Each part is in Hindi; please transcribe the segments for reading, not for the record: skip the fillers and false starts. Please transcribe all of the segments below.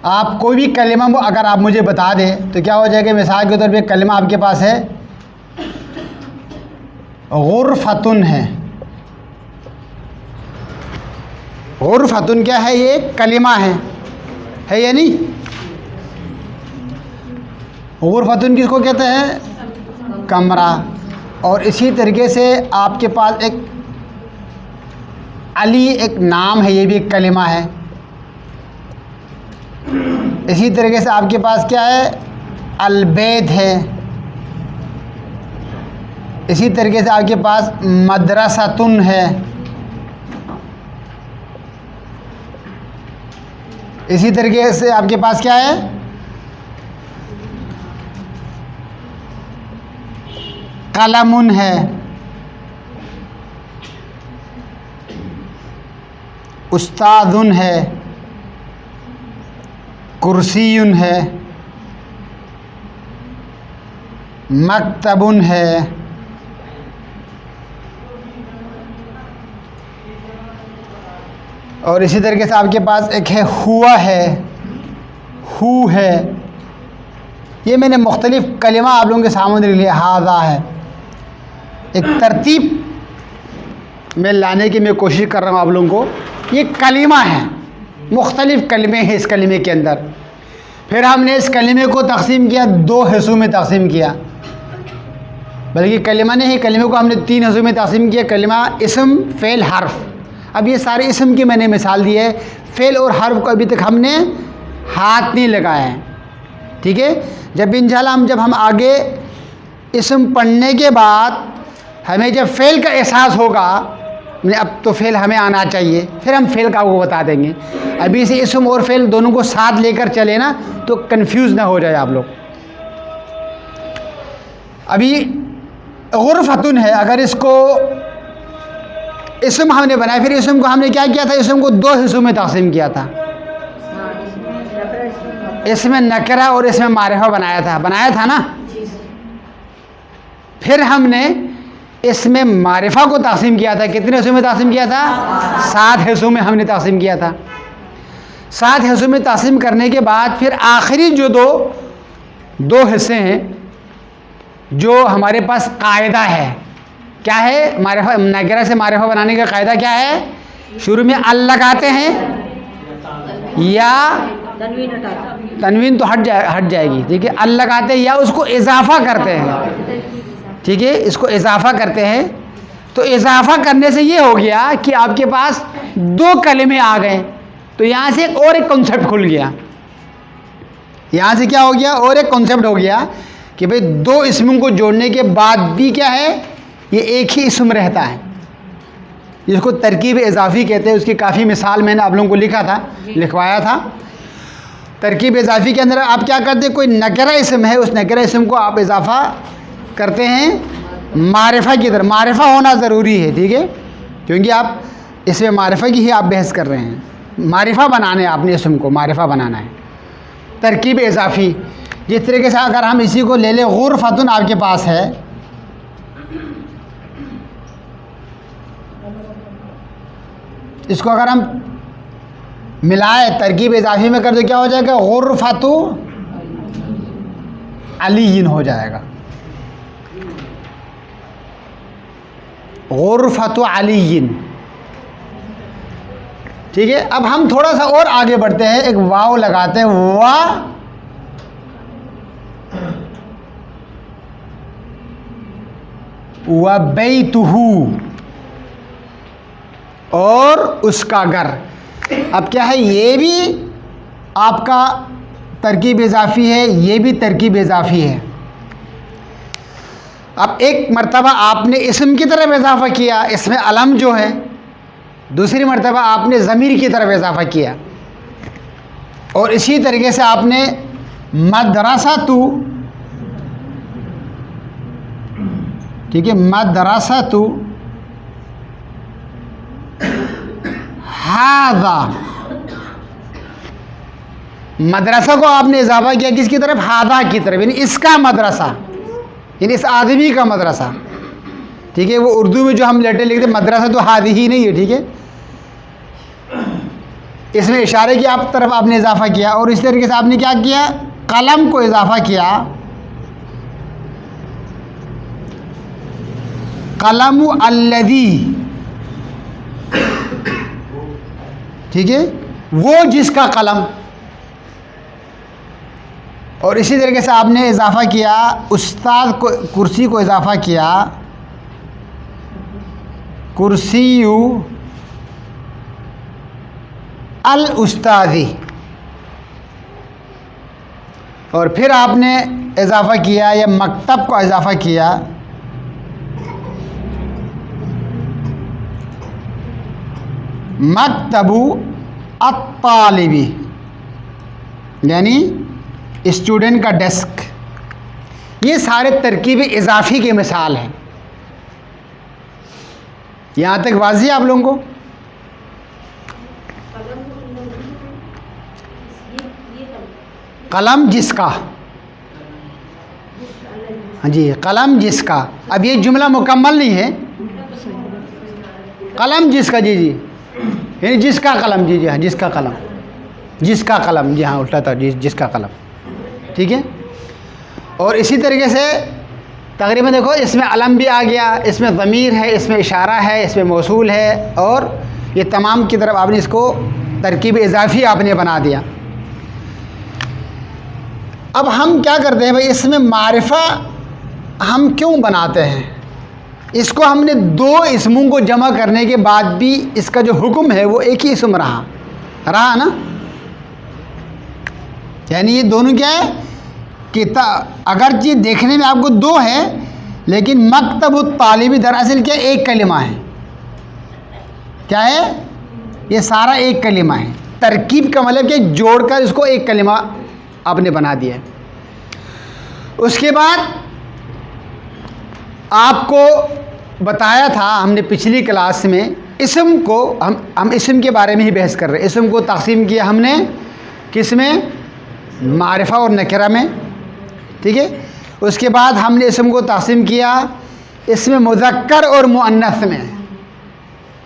आप कोई भी कलिमा अगर आप मुझे बता दें तो क्या हो जाएगा। मिसाल के तौर पे कलिमा आपके पास है गुरफतुन है। गुरफतुन क्या है, ये कलिमा है या नहीं। गुरफतुन किसको कहते हैं, कमरा। और इसी तरीके से आपके पास एक अली एक नाम है, ये भी एक कलिमा है। इसी तरीके से आपके पास क्या है, अलबैत है। इसी तरीके से आपके पास मदरसतुन है। इसी तरीके से आपके पास क्या है, कलमुन है। उस्तादुन है, कुर्सियुन है, मकतबुन है। और इसी तरीके से आपके पास एक है हुआ है, हु है। ये मैंने मुख्तलिफ़ कलिमा आप लोगों के सामने लिए हाजा है, एक तरतीब में लाने की मैं कोशिश कर रहा हूँ आप लोगों को। ये कलिमा है, मुख्तलिफ़ कलिमे हैं इस कलिमे के अंदर। फिर हमने इस कलिमे को तकसीम किया, 2 हिस्सों में तकसीम किया। बल्कि कलिमा नहीं, कलिमे को हमने 3 हिस्सों में तकसीम किया, कलिमा, इस्म, फ़ेल, हर्फ। अब ये सारे इस्म की मैंने मिसाल दी है, फ़ेल और हर्फ को अभी तक हमने हाथ नहीं लगाया है, ठीक है। जब इंशाअल्लाह जब हम आगे इस्म पढ़ने के बाद हमें जब फ़ेल का एहसास होगा, अब तो फ़ेल हमें आना चाहिए, फिर हम फ़ेल का आपको बता देंगे। अभी से इस्म और फ़ेल दोनों को साथ लेकर चले ना, तो कंफ्यूज ना हो जाए आप लोग। अभी गुरफतुन है, अगर इसको इस्म हमने बनाया, फिर इस्म को हमने क्या किया था, इस्म को 2 हिस्सों में तक़सीम किया था। इसमें नकरा और इसमें मारिफा बनाया था ना। फिर हमने इसमें मारिफा को तक़सीम किया था, कितने हिस्सों में तक़सीम किया था, 7 हिस्सों में हमने तक़सीम किया था। 7 हिस्सों में तक़सीम करने के बाद फिर आखिरी जो दो हिस्से हैं, जो हमारे पास कायदा है, क्या है, मारिफा, नकरा से मारिफा बनाने का कायदा क्या है, शुरू में अल लगाते हैं या तनवीन तो हट जाएगी, ठीक है, अल लगाते हैं या उसको इजाफा करते हैं, ठीक है, इसको इजाफा करते हैं। तो इजाफा करने से ये हो गया कि आपके पास 2 कलिमे आ गए। तो यहाँ से एक कॉन्सेप्ट खुल गया, यहाँ से क्या हो गया, और एक कॉन्सेप्ट हो गया कि भाई 2 इस्मों को जोड़ने के बाद भी क्या है, ये एक ही इस्म रहता है, जिसको तरकीब इजाफ़ी कहते हैं। उसकी काफ़ी मिसाल मैंने आप लोगों को लिखवाया था। तरकीब इजाफ़ी के अंदर आप क्या करते हैं, कोई नकरा इस्म है, उस नकरा इस्म को आप इजाफ़ा करते हैं मारिफा की तरफ। मारिफा होना ज़रूरी है, ठीक है, क्योंकि आप इसमें मारिफा की ही आप बहस कर रहे हैं। मारिफा बनाना है, आपने इस्म को मारिफा बनाना है। तरकीब इजाफ़ी, जिस तरीके से अगर हम इसी को ले लें, गुरफतुन आपके पास है, इसको अगर हम मिलाए तरकीब इजाफी में कर दो, क्या हो जाएगा, गुरफतु अलीयिन हो जाएगा। गुरफतु अलीयिन, ठीक है। अब हम थोड़ा सा और आगे बढ़ते हैं, एक वाव लगाते हैं, व बैतुहु, और उसका घर। अब क्या है, ये भी आपका तरकीब इजाफ़ी है, ये भी तरकीब इजाफ़ी है। अब एक मर्तबा आपने इस्म की तरफ इजाफ़ा किया, इसमें अलम जो है, दूसरी मर्तबा आपने ज़मीर की तरफ इजाफ़ा किया। और इसी तरीके से आपने मदरसतु, ठीक है, मदरसतु हादा, मदरसा को आपने इजाफा किया किसकी तरफ, हादा की तरफ, यानी इसका मदरसा, यानी इस आदमी का मदरसा, ठीक है। वो उर्दू में जो हम लेटर लिखते हैं, मदरसा तो हादी ही नहीं है, ठीक है। इसमें इशारे की आप तरफ आपने इजाफा किया, और इस तरीके से आपने क्या किया, कलम को इजाफा किया, कलमु अल्लज़ी, ठीक है, वो जिसका कलम। और इसी तरीके से आपने इजाफा किया उस्ताद को, कुर्सी को इजाफा किया, कुर्सीयु अल उस्तादी। और फिर आपने इजाफा किया या मकतब को इजाफा किया, मकतबु अत्तालिबी, यानी स्टूडेंट का डेस्क। ये सारे तरकीब इजाफी की मिसाल हैं। यहाँ तक वाज़ी आप लोगों को? कलम जिसका, हाँ जी, कलम जिसका। अब ये जुमला मुकम्मल नहीं है। कलम जिसका, जी जी, यानी जिसका कलम, जी जी, हाँ, जिसका कलम, जिसका कलम, जी हाँ, उल्टा था, जिसका कलम, ठीक है। और इसी तरीके से तकरीबन देखो, इसमें अलम भी आ गया, इसमें ज़मीर है, इसमें इशारा है, इसमें मौसूल है, और ये तमाम की तरफ आपने इसको तरकीब इजाफी आपने बना दिया। अब हम क्या करते हैं भाई, इसमें मारिफा हम क्यों बनाते हैं? इसको हमने दो इसमों को जमा करने के बाद भी इसका जो हुक्म है वो एक ही इसम रहा ना। यानी ये दोनों क्या है कि अगरचे देखने में आपको दो है, लेकिन मकतब तालिबी दरअसल क्या एक कलिमा है। क्या है? ये सारा एक कलिमा है। तरकीब का मतलब कि जोड़कर इसको एक कलिमा आपने बना दिया। उसके बाद आपको बताया था हमने पिछली क्लास में, इसम को हम इसम के बारे में ही बहस कर रहे हैं। इसम को तकसीम किया हमने किस में? मारिफा और नकरा में, ठीक है। उसके बाद हमने इसम को तकसीम किया इसमें मुज़क्कर और मुअन्नस में,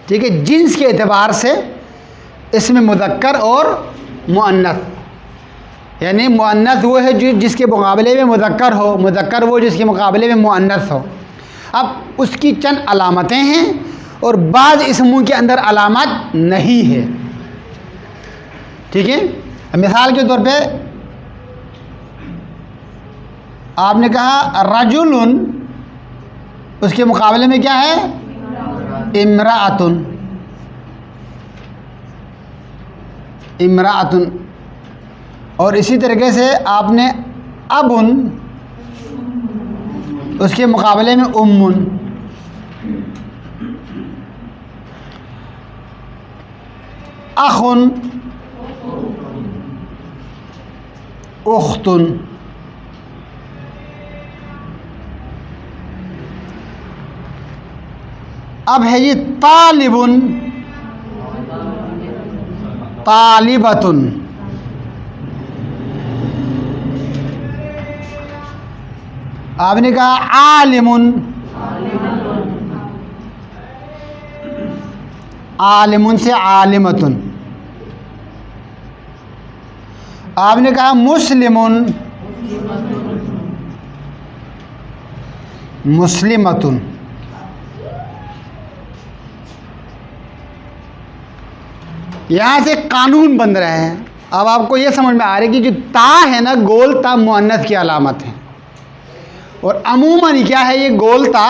ठीक है। जिन्स के एतबार से इसमें मुज़क्कर और मुअन्नस, यानी मुअन्नस वो है जो जिसके मुकाबले में मुज़क्कर हो, मुज़क्कर वो जिसके मुकाबले में मुअन्नस हो। अब उसकी चंद अलामतें हैं और बाद इसमों के अंदर अलामत नहीं है, ठीक है। मिसाल के तौर पे आपने कहा रजुलुन, उसके मुकाबले में क्या है? इम्राअतुन, इम्राअतुन। और इसी तरीके से आपने अबुन, उसके मुकाबले में उम्मुन। अखुन, उख्तुन। अब है ये तालिबुन, तालिबतुन। आपने कहा आलिमुन, आलिमुन से आलिमतुन। आपने कहा मुस्लिमुन, मुस्लिमतुन। यहाँ से कानून बन रहे हैं। अब आपको ये समझ में आ रहा है कि जो ता है ना, गोल ता मुअन्नस की अलामत है, और अमूमन क्या है? ये गोल ता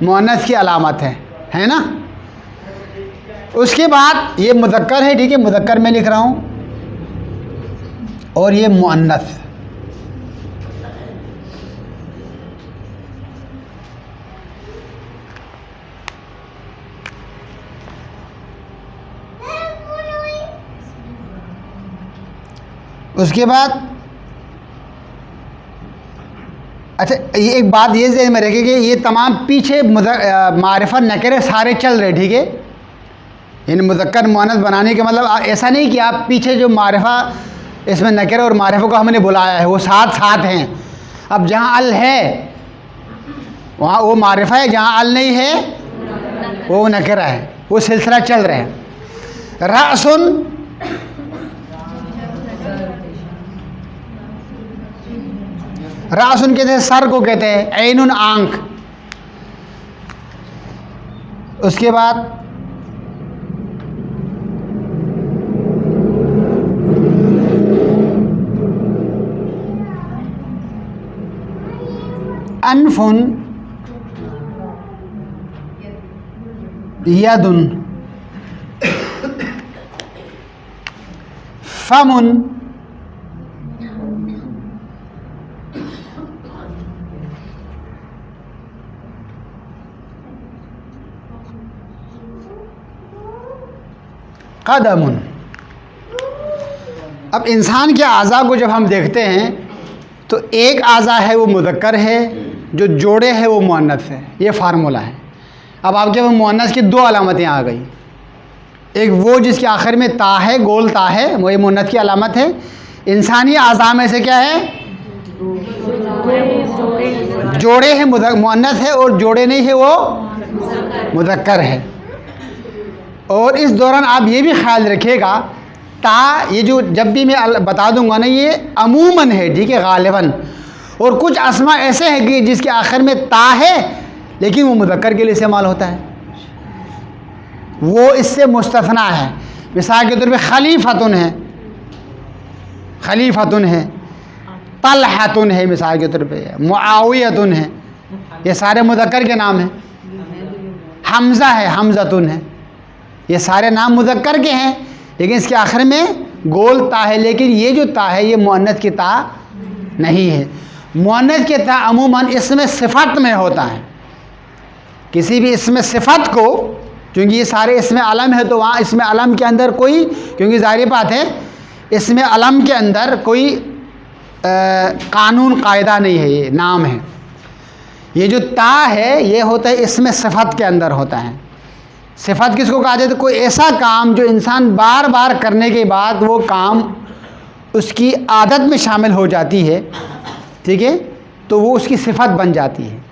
मुअन्नस की अलामत है ना। उसके बाद ये मुज़क्कर है, ठीक है, मुज़क्कर में लिख रहा हूँ, और ये मुअन्नस। उसके बाद अच्छा, ये एक बात ये ज़हन में रखिए कि ये तमाम पीछे मारिफा नकरे सारे चल रहे, ठीक है। इन मुज़क्कर मुअन्नस बनाने के मतलब ऐसा नहीं कि आप पीछे जो मारिफा इसमें नकरे और मारिफा को हमने बुलाया है वो साथ साथ हैं। अब जहाँ अल है वहाँ वो मारिफा है, जहाँ अल नहीं है वो नकरा है, वो सिलसिला चल रहा है। रासुन, रासुन कहते हैं सर को कहते हैं, ऐनुन आंख। उसके बाद अनफुन, यदुन, फमुन, कदमुन। अब इंसान के आज़ा को जब हम देखते हैं तो एक आज़ा है वो मुज़क्कर है, जो जोड़े है वो मुअन्नस है। ये फार्मूला है। अब आपके वो मुअन्नस की दो अलामतें आ गई। एक वो जिसके आखिर में ता है, गोल ता है, वो ये मुअन्नस की अलामत है। इंसानी आज़ा में से क्या है? जोड़े है, मुअन्नस है, और जोड़े नहीं है वो मुज़क्कर है। और इस दौरान आप ये भी ख्याल रखिएगा, ता ये जो जब भी मैं बता दूंगा ना, ये अमूमन है, ठीक है, गालिबन। और कुछ अस्मा ऐसे हैं कि जिसके आखिर में ता है लेकिन वो मुज़क्कर के लिए इस्तेमाल होता है, वो इससे मुस्तथना है। मिसाल के तौर पे खलीफतुन है, खलीफतुन है, तलहतुन है, मिसाल के तौर पे मुआवियतुन है, ये सारे मुज़क्कर के नाम हैं। हमज़ा है, हमज़तुन है, ये सारे नाम मुज़क्कर के हैं, लेकिन इसके आखिर में गोल ता है। लेकिन ये जो ता है ये मुअन्नस की ता नहीं है। मुअन्नस की ता अमूमन इसमें सिफ़त में होता है। किसी भी इसमें सिफ़त को, क्योंकि ये सारे इसमें अलम है, तो वहाँ इसमें अलम के अंदर कोई, क्योंकि ज़ाहिर बात है इसमें अलम के अंदर कोई कानून कायदा नहीं है, ये नाम है। ये जो ता है ये होता है इसमें सिफ़त के अंदर होता है। सिफ़त किसको कहा जाता है? कोई ऐसा काम जो इंसान बार बार करने के बाद वो काम उसकी आदत में शामिल हो जाती है, ठीक है, तो वो उसकी सिफ़त बन जाती है।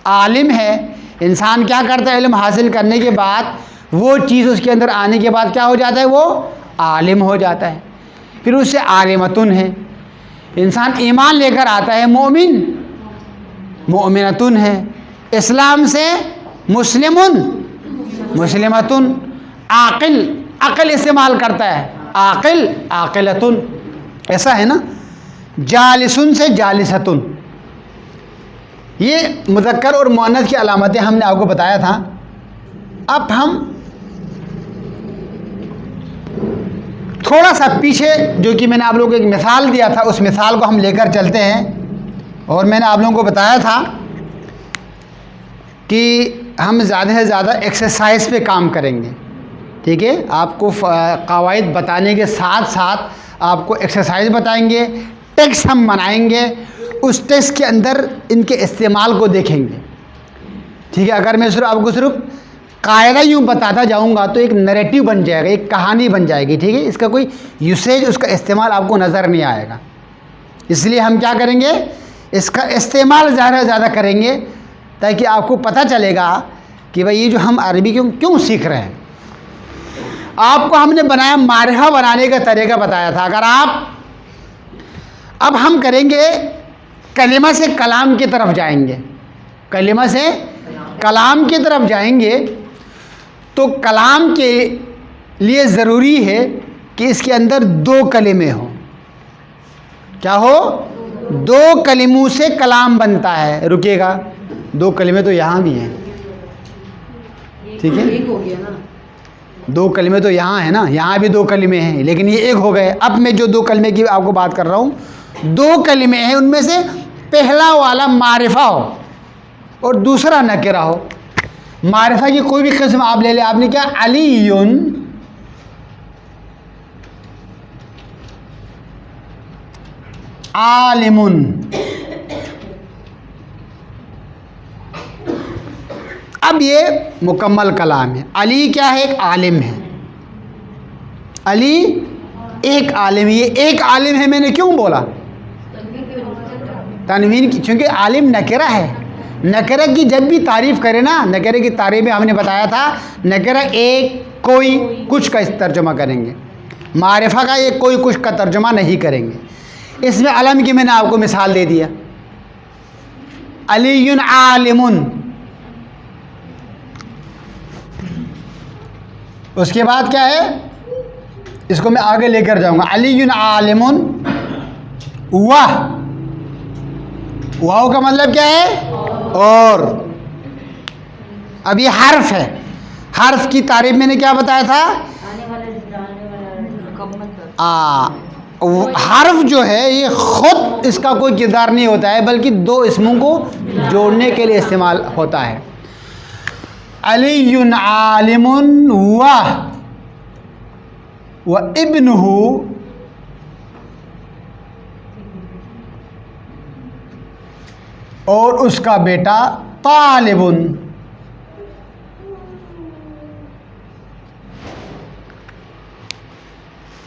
आलिम है, इंसान क्या करता है? इल्म हासिल करने के बाद वो चीज़ उसके अंदर आने के बाद क्या हो जाता है? वो आलिम हो जाता है। फिर उससे आलिमतुन है। इंसान ईमान लेकर आता है, मोमिन, मोमिनतुन है। इस्लाम से मुस्लिमुन, मुस्लिमतुन। आकिल, अक़ल इस्तेमाल करता है, आकिल, आकिलतुन, ऐसा है ना। जालिसुन से जालिसतुन। ये मुज़क्कर और मुअन्नस की अलामतें हमने आपको बताया था। अब हम थोड़ा सा पीछे, जो कि मैंने आप लोगों को एक मिसाल दिया था, उस मिसाल को हम लेकर चलते हैं। और मैंने आप लोगों को बताया था कि हम ज़्यादा से ज़्यादा एक्सरसाइज पे काम करेंगे, ठीक है। आपको क़वाइद बताने के साथ साथ आपको एक्सरसाइज बताएंगे, टेक्स्ट हम बनाएंगे, उस टेक्स्ट के अंदर इनके इस्तेमाल को देखेंगे, ठीक है। अगर मैं सिर्फ आपको सिर्फ कायदा यूँ बताता जाऊँगा तो एक नैरेटिव बन जाएगा, एक कहानी बन जाएगी, ठीक है। इसका कोई यूसेज, उसका इस्तेमाल आपको नज़र नहीं आएगा। इसलिए हम क्या करेंगे? इसका इस्तेमाल ज़्यादा से ज़्यादा करेंगे, ताकि आपको पता चलेगा कि भाई ये जो हम अरबी क्यों सीख रहे हैं। आपको हमने बनाया, मारिफा बनाने का तरीका बताया था। अगर आप, अब हम करेंगे कलिमा से कलाम की तरफ जाएंगे, कलिमा से कलाम की तरफ जाएंगे, तो कलाम के लिए ज़रूरी है कि इसके अंदर दो कलिमे हों। क्या हो? दो कलिमों से कलाम बनता है। रुकिएगा, दो कलिमे तो यहाँ भी हैं, ठीक है। एक हो गया ना, दो कलिमे तो यहाँ है ना, यहाँ भी दो कलिमे हैं, लेकिन ये एक हो गए। अब मैं जो दो कलिमे की आपको बात कर रहा हूँ, दो कलिमे हैं, उनमें से पहला वाला मारिफा हो और दूसरा नकिरा हो। मारिफा की कोई भी किस्म आप ले लें। आपने क्या? अलीयुन, आलिमुन। अब ये मुकम्मल कलाम है। अली क्या है? एक आलिम है। अली एक आलिम, ये एक आलिम है। मैंने क्यों बोला तनवीन की? क्योंकि आलिम नकरा है। नकरा की जब भी तारीफ़ करे ना, नकरे की तारीफ़ में हमने बताया था, नकरा एक कोई कुछ का इस तर्जुमा करेंगे। मारिफा का ये कोई कुछ का तर्जुमा नहीं करेंगे। इसमें अलम की मैंने आपको मिसाल दे दिया, अलीयुन आलिमुन। उसके बाद क्या है, इसको मैं आगे लेकर जाऊंगा, अलीयुन आलिमुन वाह, वाह का मतलब क्या है, और। अब ये हर्फ है, हर्फ की तारीफ मैंने क्या बताया था, हर्फ जो है ये खुद इसका कोई किरदार नहीं होता है, बल्कि दो इसमों को जोड़ने के लिए इस्तेमाल होता है। अलीयुन आलिमुन व इब्नुहु, और उसका बेटा तालिबुन।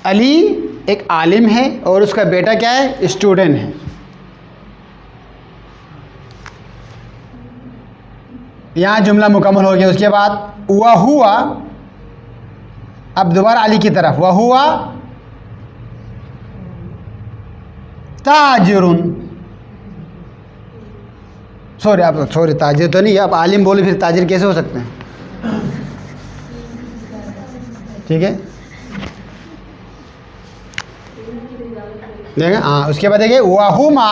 अली एक आलिम है और उसका बेटा क्या है, स्टूडेंट है। यहाँ जुमला मुकम्मल हो गया। उसके बाद वह हुआ, अब दोबारा अली की तरफ, वह हुआ ताजिरुन, सॉरी ताजिर तो नहीं, अब आलिम बोले फिर ताजिर कैसे हो सकते हैं, ठीक है। देखें, हाँ, उसके बाद देखिए वहुमा,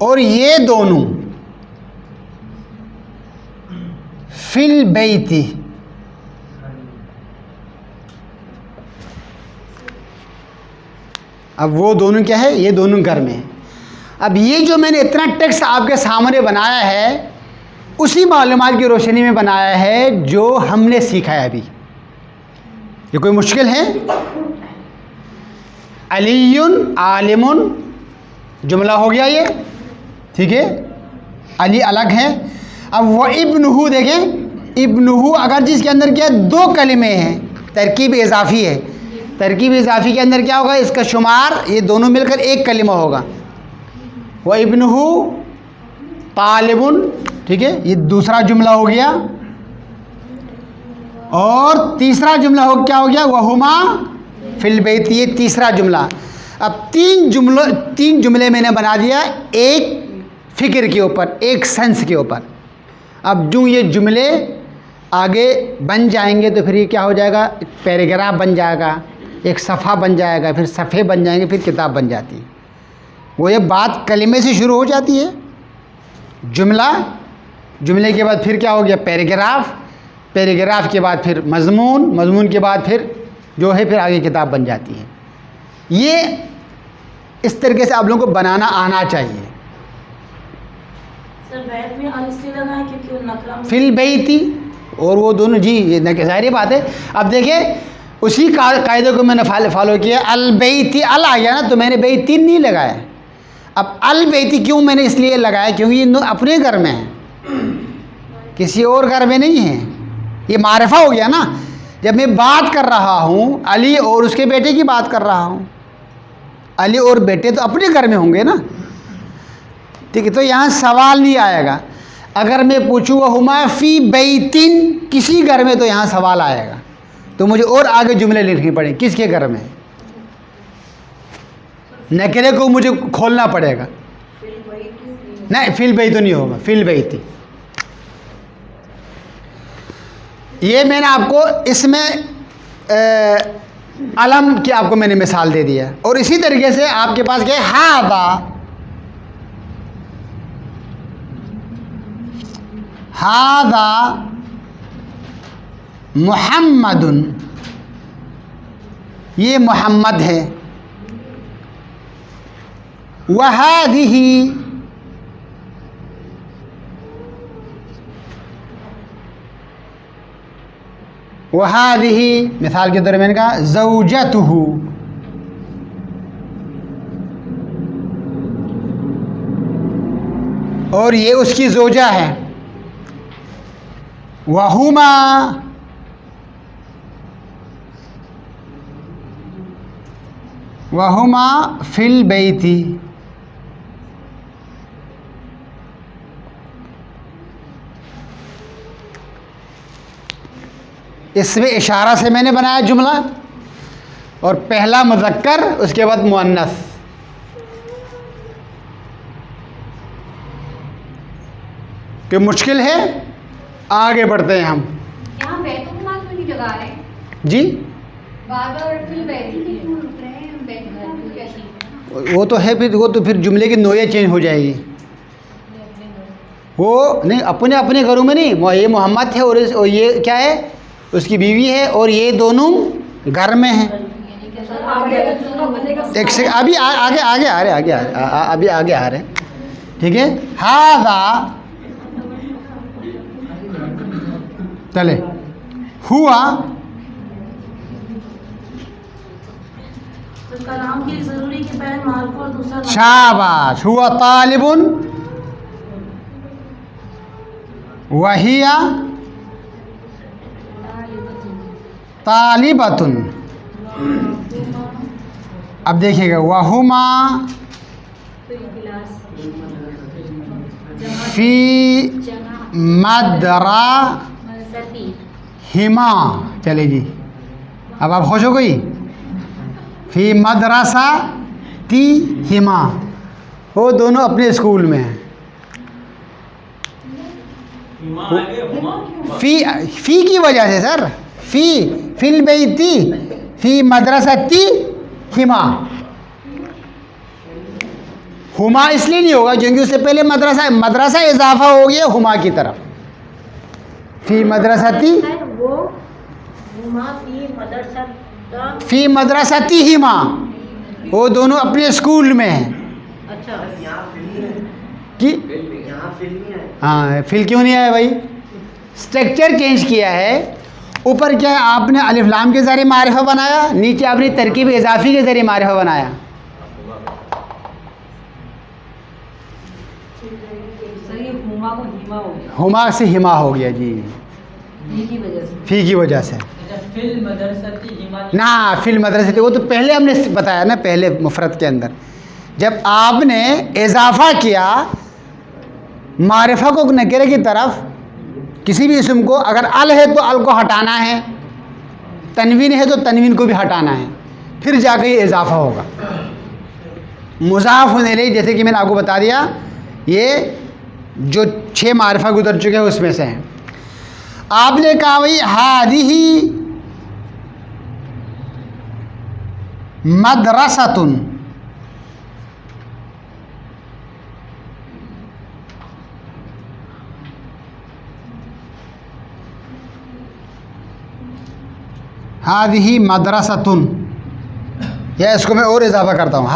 और ये दोनों फिल बैती, अब वो दोनों क्या है, ये दोनों घर में है। अब ये जो मैंने इतना टेक्स्ट आपके सामने बनाया है, उसी मालूमात की रोशनी में बनाया है जो हमने सीखा है अभी। ये कोई मुश्किल है? अलीयुन आलिमुन जुमला हो गया ये, ठीक है, अली अलग है। अब वह इब्नुहु देखें, इब्नुहु अगर जिसके अंदर क्या दो कलिमे हैं, तरकीब इजाफ़ी है, तरकीब इजाफ़ी के अंदर क्या होगा, इसका शुमार ये दोनों मिलकर एक कलिमा होगा। वह इब्नुहु तालिबुन, ठीक है, ये दूसरा जुमला हो गया। और तीसरा जुमला क्या हो गया, वहुमा फिल बैत, ये तीसरा जुमला। अब तीन जुमले मैंने बना दिया एक फ़िक्र के ऊपर, एक सेंस के ऊपर। अब जो ये जुमले आगे बन जाएंगे तो फिर ये क्या हो जाएगा, पैराग्राफ बन जाएगा, एक सफ़ा बन जाएगा, फिर सफ़े बन जाएंगे, फिर किताब बन जाती है। वो ये बात कलिमे से शुरू हो जाती है, जुमला, जुमले के बाद फिर क्या हो गया, पैराग्राफ, पैराग्राफ के बाद फिर मज़मून, मज़मून के बाद फिर जो है फिर आगे किताब बन जाती है। ये इस तरीके से आप लोगों को बनाना आना चाहिए। सर बैत में अल इसलिए लगा है क्योंकि वो नकरा फिल बैती, और वो दोनों, जी ये ज़ाहिर बात है। अब देखिए उसी कायदे को मैंने फॉलो किया, अल बैती, अल आ गया ना, तो मैंने बैती नहीं लगाया। अब अल बैती क्यों मैंने इसलिए लगाया, क्योंकि ये अपने घर में है, किसी और घर में नहीं है। ये मारिफा हो गया ना। जब मैं बात कर रहा हूँ अली और उसके बेटे की बात कर रहा हूँ, अली और बेटे तो अपने घर में होंगे ना, ठीक है, तो यहाँ सवाल नहीं आएगा। अगर मैं पूछूँ हुमा फ़ी बैतिन, किसी घर में, तो यहाँ सवाल आएगा, तो मुझे और आगे जुमले लिखने पड़े, किसके घर में, नकरे को मुझे खोलना पड़ेगा। नहीं, फिल बैत तो नहीं होगा, फिल बैती। ये मैंने आपको इसमें अलम की आपको मैंने मिसाल दे दिया। और इसी तरीके से आपके पास क्या है, हादा मुहम्मदुन, ये मोहम्मद है। वहादिही, वहादिही मिसाल के तौर पर मैंने कहा ज़ौजतुहु, और ये उसकी ज़ौजा है। वहुमा, वहुमा फिल बैती, इसमें इशारा से मैंने बनाया जुमला, और पहला मुज़क्कर उसके बाद मुअन्नस। कि मुश्किल है, आगे बढ़ते हैं हम। यहाँ बैतुल माल क्यों नहीं लगा रहे जी बार बार फिर बैतुल क्यों रुक रहे हैं? बैतुल कैसी वो तो फिर जुमले की नोयत चेंज हो जाएगी। वो नहीं, अपने अपने घरों में नहीं, ये मोहम्मद है और ये क्या है, उसकी बीवी है, और ये दोनों घर में हैं। एक से अभी आगे आगे आ रहे अभी आगे आ रहे, ठीक है। हादा चले, हुआ तो कलाम के लिए जरूरी कि पहले मार्फ और दूसरा नाम। शाबाश, हुआ तालिबुन वहिया तालिबतुन। अब देखिएगा, वहुमा फी मदरा हिमा। चले जी, अब आप खुश हो गई। फी मदरसा ती हिमा, वो दोनों अपने स्कूल में हैं। फी की वजह से सर, फिल बैती फी मदरसती हिमा। हुमा इसलिए नहीं होगा क्योंकि उससे पहले मदरसा इजाफा हो गया हुमा की तरफ। फी मदरसती फी मदरसती हिमा, वो दोनों अपने स्कूल में हैं। अच्छा, कि हाँ, फिल क्यों नहीं आया भाई? स्ट्रक्चर चेंज किया है। ऊपर क्या है, आपने अलिफ लाम के ज़रिए मारिफा बनाया, नीचे आपने तरकीब इजाफी के ज़रिए मारिफा बनाया। हुमा से हिमा हो गया जी, फी की वजह से। ना फिल मदरसती, वो तो पहले हमने बताया ना, पहले मुफरत के अंदर जब आपने इजाफा किया मारिफा को नकीरे की तरफ, किसी भी इसम को अगर अल है तो अल को हटाना है, तनवीन है तो तनवीन को भी हटाना है, फिर जाकर ये इजाफा होगा। मुज़ाफ होने लगे, जैसे कि मैंने आपको बता दिया, ये जो 6 मारिफा गुजर चुके हैं उसमें से हैं। आपने कहा भाई हादिही मदरसतुन, हादिही मदरसतुन, या इसको मैं और इजाफा करता हूँ,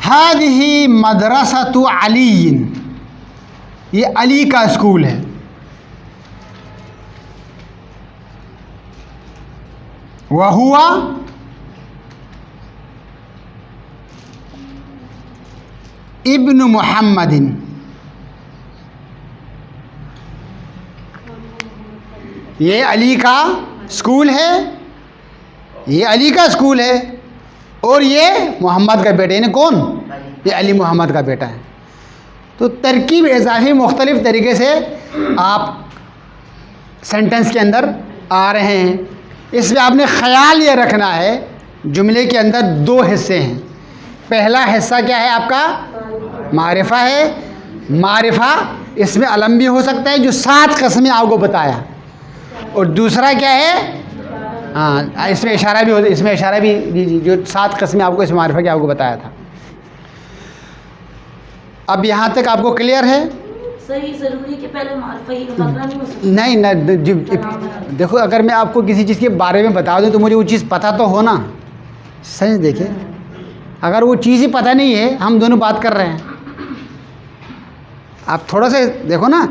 हादिही मदरसतु अलीन, ये अली का स्कूल है। वहुआ इब्न मुहम्मदिन, ये अली का स्कूल है, ये अली का स्कूल है, और ये मोहम्मद का बेटा, यानी कौन, ये अली मोहम्मद का बेटा है। तो तरकीब इजाफी मुख्तलिफ तरीके से आप सेंटेंस के अंदर आ रहे हैं। इसमें आपने ख्याल ये रखना है, जुमले के अंदर 2 हिस्से हैं। पहला हिस्सा क्या है आपका, मारिफा है। मारिफा इसमें अलम भी हो सकता है, जो 7 कस्में आपको बताया, और दूसरा क्या है, हाँ, इसमें इशारा भी होता, इसमें इशारा भी जो 7 कस्में आपको इस मारिफा की आपको बताया था। अब यहाँ तक आपको क्लियर है? सही, जरूरी कि पहले मार्फा ही बकरा नहीं हो सकता। नहीं, देखो, अगर मैं आपको किसी चीज़ के बारे में बता दूं तो मुझे वो चीज़ पता तो हो ना। सही देखिए, अगर वो चीज़ ही पता नहीं है, हम दोनों बात कर रहे हैं, आप थोड़ा सा देखो ना,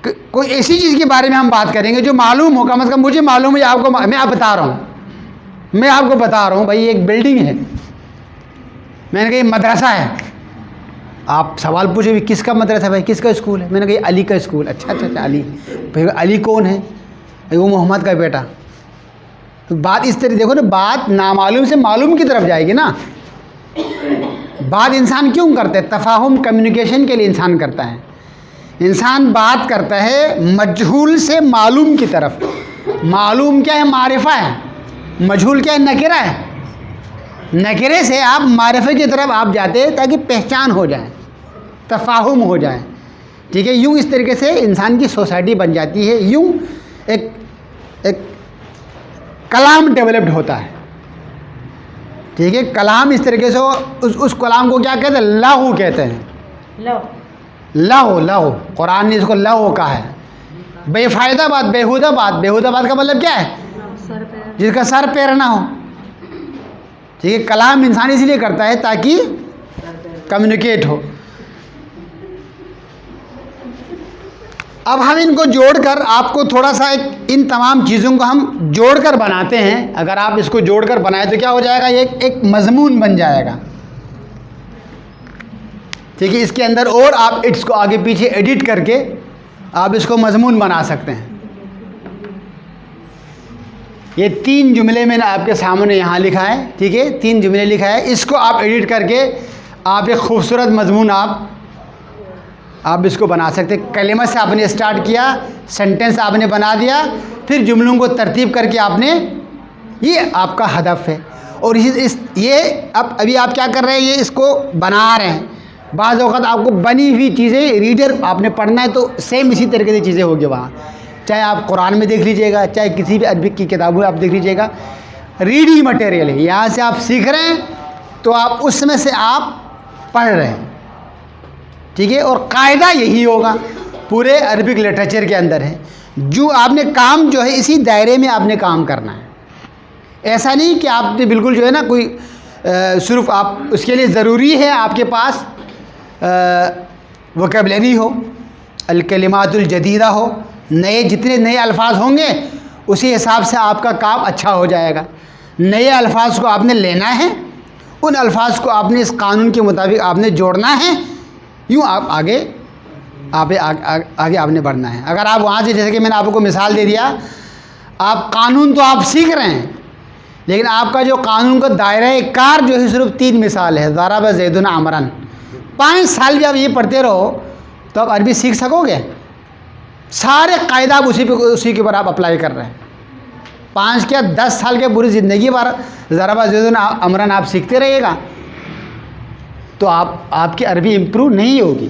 कोई ऐसी चीज़ के बारे में हम बात करेंगे जो मालूम हो, कम से कम मुझे मालूम है, आपको मैं आपको बता रहा हूँ भाई एक बिल्डिंग है, मैंने कहा मदरसा है। आप सवाल पूछे भी किसका मदरसा भाई, किसका स्कूल है, मैंने कहा अली का स्कूल। अच्छा, अली, भाई अली कौन है? वो मोहम्मद का बेटा। तो बात इस तरह देखो ना, बात नामालूम से मालूम की तरफ जाएगी ना। बात इंसान क्यों करता है? तफाहुम, कम्युनिकेशन के लिए इंसान करता है। इंसान बात करता है मजहूल से मालूम की तरफ। मालूम क्या है? मारिफा है। मजहूल क्या है? नकिरा है। नकिरे से आप मारिफे की तरफ आप जाते हैं ताकि पहचान हो जाए, तफाहुम हो जाए। ठीक है, यूँ इस तरीके से इंसान की सोसाइटी बन जाती है, यूँ एक कलाम डेवलप्ड होता है। ठीक है, कलाम इस तरीके से उस कलाम को क्या कहते हैं? लहू कहते हैं। लहू, लहू, कुरान ने इसको लहू कहा है। बेफ़ायदा बात, बेहुदा बात। बेहुदा बात का मतलब क्या है? जिसका सर पैर ना हो। ठीक है, कलाम इंसान इसलिए करता है ताकि कम्युनिकेट हो। अब हम इनको जोड़कर आपको थोड़ा सा इन तमाम चीज़ों को हम जोड़कर बनाते हैं। अगर आप इसको जोड़कर बनाए तो क्या हो जाएगा? एक मजमून बन जाएगा। ठीक है, इसके अंदर और आप इसको आगे पीछे एडिट करके आप इसको मजमून बना सकते हैं। ये 3 जुमले मैंने आपके सामने यहाँ लिखा है। ठीक है, 3 जुमले लिखा है। इसको आप एडिट करके आप एक खूबसूरत मजमून आप इसको बना सकते हैं। कलिमा से आपने स्टार्ट किया, सेंटेंस आपने बना दिया, फिर जुमलों को तरतीब करके आपने, ये आपका हदफ है। और ये अभी आप क्या कर रहे हैं? ये इसको बना रहे हैं। बाज़ वक़्त आपको बनी हुई चीज़ें रीडर आपने पढ़ना है तो सेम इसी तरीके से चीज़ें होगी वहाँ। चाहे आप कुरान में देख लीजिएगा, चाहे किसी भी अरबिक की किताबों में आप देख लीजिएगा, रीडिंग मटेरियल है। यहाँ से आप सीख रहे हैं तो आप उसमें से आप पढ़ रहे हैं। ठीक है, और कायदा यही होगा पूरे अरबिक लिटरेचर के अंदर है। जो आपने काम जो है इसी दायरे में आपने काम करना है। ऐसा नहीं कि आपने बिल्कुल जो है ना कोई सिर्फ आप उसके लिए ज़रूरी है आपके पास वोकैबुलरी हो, अल-कलिमातुल जदीदा हो, जितने नए अल्फाज होंगे उसी हिसाब से आपका काम अच्छा हो जाएगा। नए अल्फाज को आपने लेना है, उन अल्फाज को आपने इस कानून के मुताबिक आपने जोड़ना है, यूँ आप आगे आपने बढ़ना है। अगर आप वहाँ से, जैसे कि मैंने आपको मिसाल दे दिया, आप कानून तो आप सीख रहे हैं लेकिन आपका जो कानून का दायरा कार जो है सिर्फ 3 मिसाल है। ज़रब ज़ैदुन अमरन। 5 साल भी आप ये पढ़ते रहो तो आप अरबी सीख सकोगे? सारे कायदा आप उसी के ऊपर आप अप्लाई कर रहे हैं। 5 क्या 10 साल के पूरी ज़िंदगी भर ज़रब ज़ैदुन अमरन आप सीखते रहिएगा तो आपकी अरबी इम्प्रूव नहीं होगी।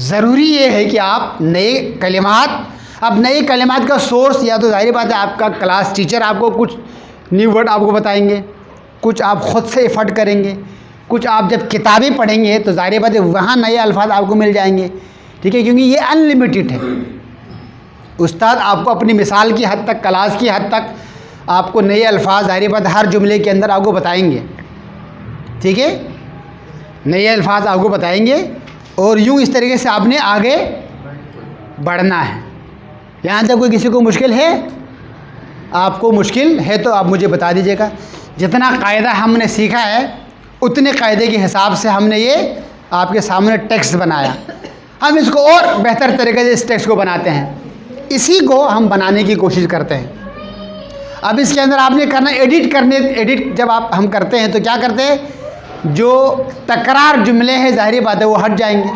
ज़रूरी ये है कि आप नए कलिमात, अब नए कलिमात का सोर्स या तो ज़ाहिर बात है आपका क्लास टीचर आपको कुछ न्यू वर्ड आपको बताएंगे, कुछ आप ख़ुद से एफर्ट करेंगे, कुछ आप जब किताबें पढ़ेंगे तो ज़ाहिर बात है वहाँ नए अल्फाज आपको मिल जाएंगे। ठीक है, क्योंकि ये अनलिमिटेड है। उस्ताद आपको अपनी मिसाल की हद तक, क्लास की हद तक आपको नए अल्फाज ज़ाहिर बात हर जुमले के अंदर आपको बताएंगे। ठीक है, नए अल्फाज आपको बताएंगे और यूँ इस तरीके से आपने आगे बढ़ना है। यहाँ तक कोई किसी को मुश्किल है? आपको मुश्किल है तो आप मुझे बता दीजिएगा। जितना कायदा हमने सीखा है उतने कायदे के हिसाब से हमने ये आपके सामने टेक्स्ट बनाया। हम इसको और बेहतर तरीके से इस टेक्स्ट को बनाते हैं, इसी को हम बनाने की कोशिश करते हैं। अब इसके अंदर आपने करना एडिट जब हम करते हैं तो क्या करते हैं? जो तकरार जुमले हैं ज़ाहिर बात है वो हट जाएंगे,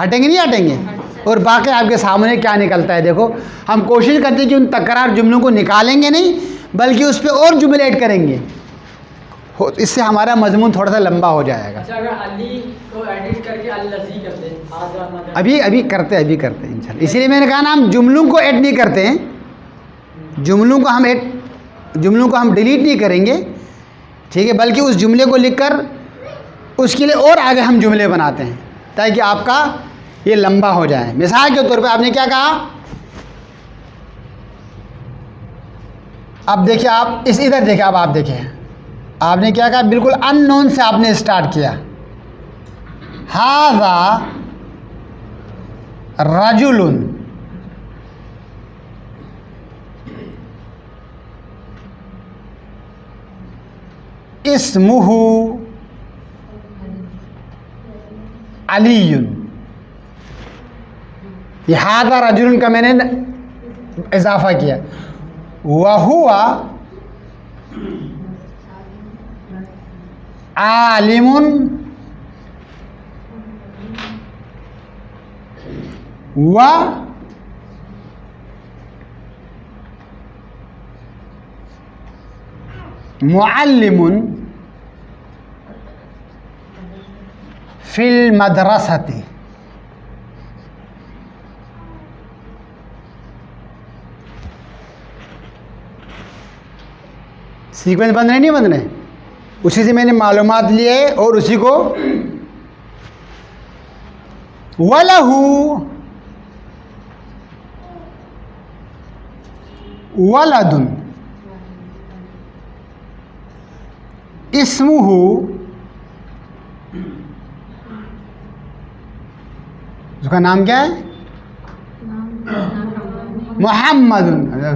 हटेंगे नहीं हटेंगे, और बाकी आपके सामने क्या निकलता है। देखो, हम कोशिश करते हैं कि उन तकरार जुमलों को निकालेंगे नहीं बल्कि उस पर और जुमले ऐड करेंगे, इससे हमारा मजमून थोड़ा सा लंबा हो जाएगा। अच्छा, अगर अली को एडिट करके अल-लज़ी कर दें, अभी करते हैं इंशाल्लाह। इसीलिए मैंने कहा ना, हम जुमलों को ऐड नहीं करते हैं, जुमलों को हम डिलीट नहीं करेंगे। ठीक है, बल्कि उस जुमले को लिखकर उसके लिए और आगे हम जुमले बनाते हैं ताकि आपका ये लंबा हो जाए। मिसाल के तौर पे आपने क्या कहा? अब देखिए, आप इधर देखिए, अब आप देखिए आपने क्या कहा? बिल्कुल अननोन से आपने स्टार्ट किया। हाज़ा रजुलुन, इस्मुहु अलीयुन। ये हाज़ा रजुलुन का मैंने इजाफा किया। वहुआ आलिमुन व मुअल्लिमुन फिल मदरसती। सीक्वेंस बन रहे नहीं बन रहे, उसी से मैंने मालूमात लिए और उसी को वलहू वलदुन इस्मुहु उसका नाम क्या है? मोहम्मद।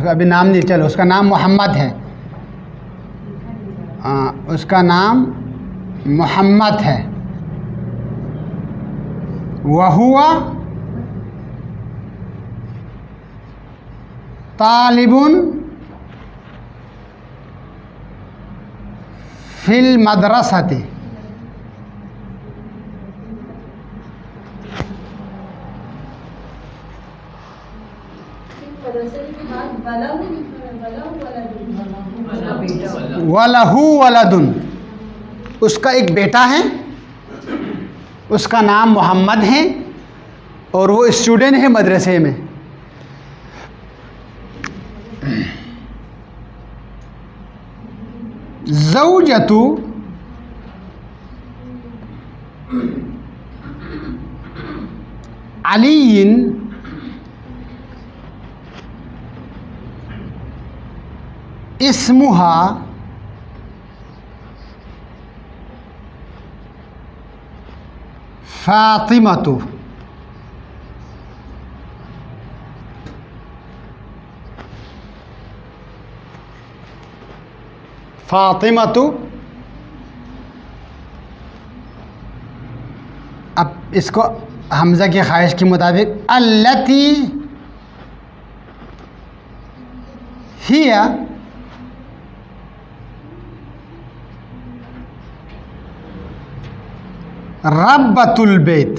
अभी नाम नहीं, चलो उसका नाम मोहम्मद है। उसका नाम मोहम्मद है। वहुआ तालिबुन फिल मदरसती। वलहू वलदुन, उसका एक बेटा है, उसका नाम मोहम्मद है और वो स्टूडेंट है मदरसे में। ज़ौजतु अलीइन इस्मुहा फातिमतु। फातिमतु, अब इसको हमज़ा की ख्वाहिश के मुताबिक अल्लती हिया रब्बतुल बैत।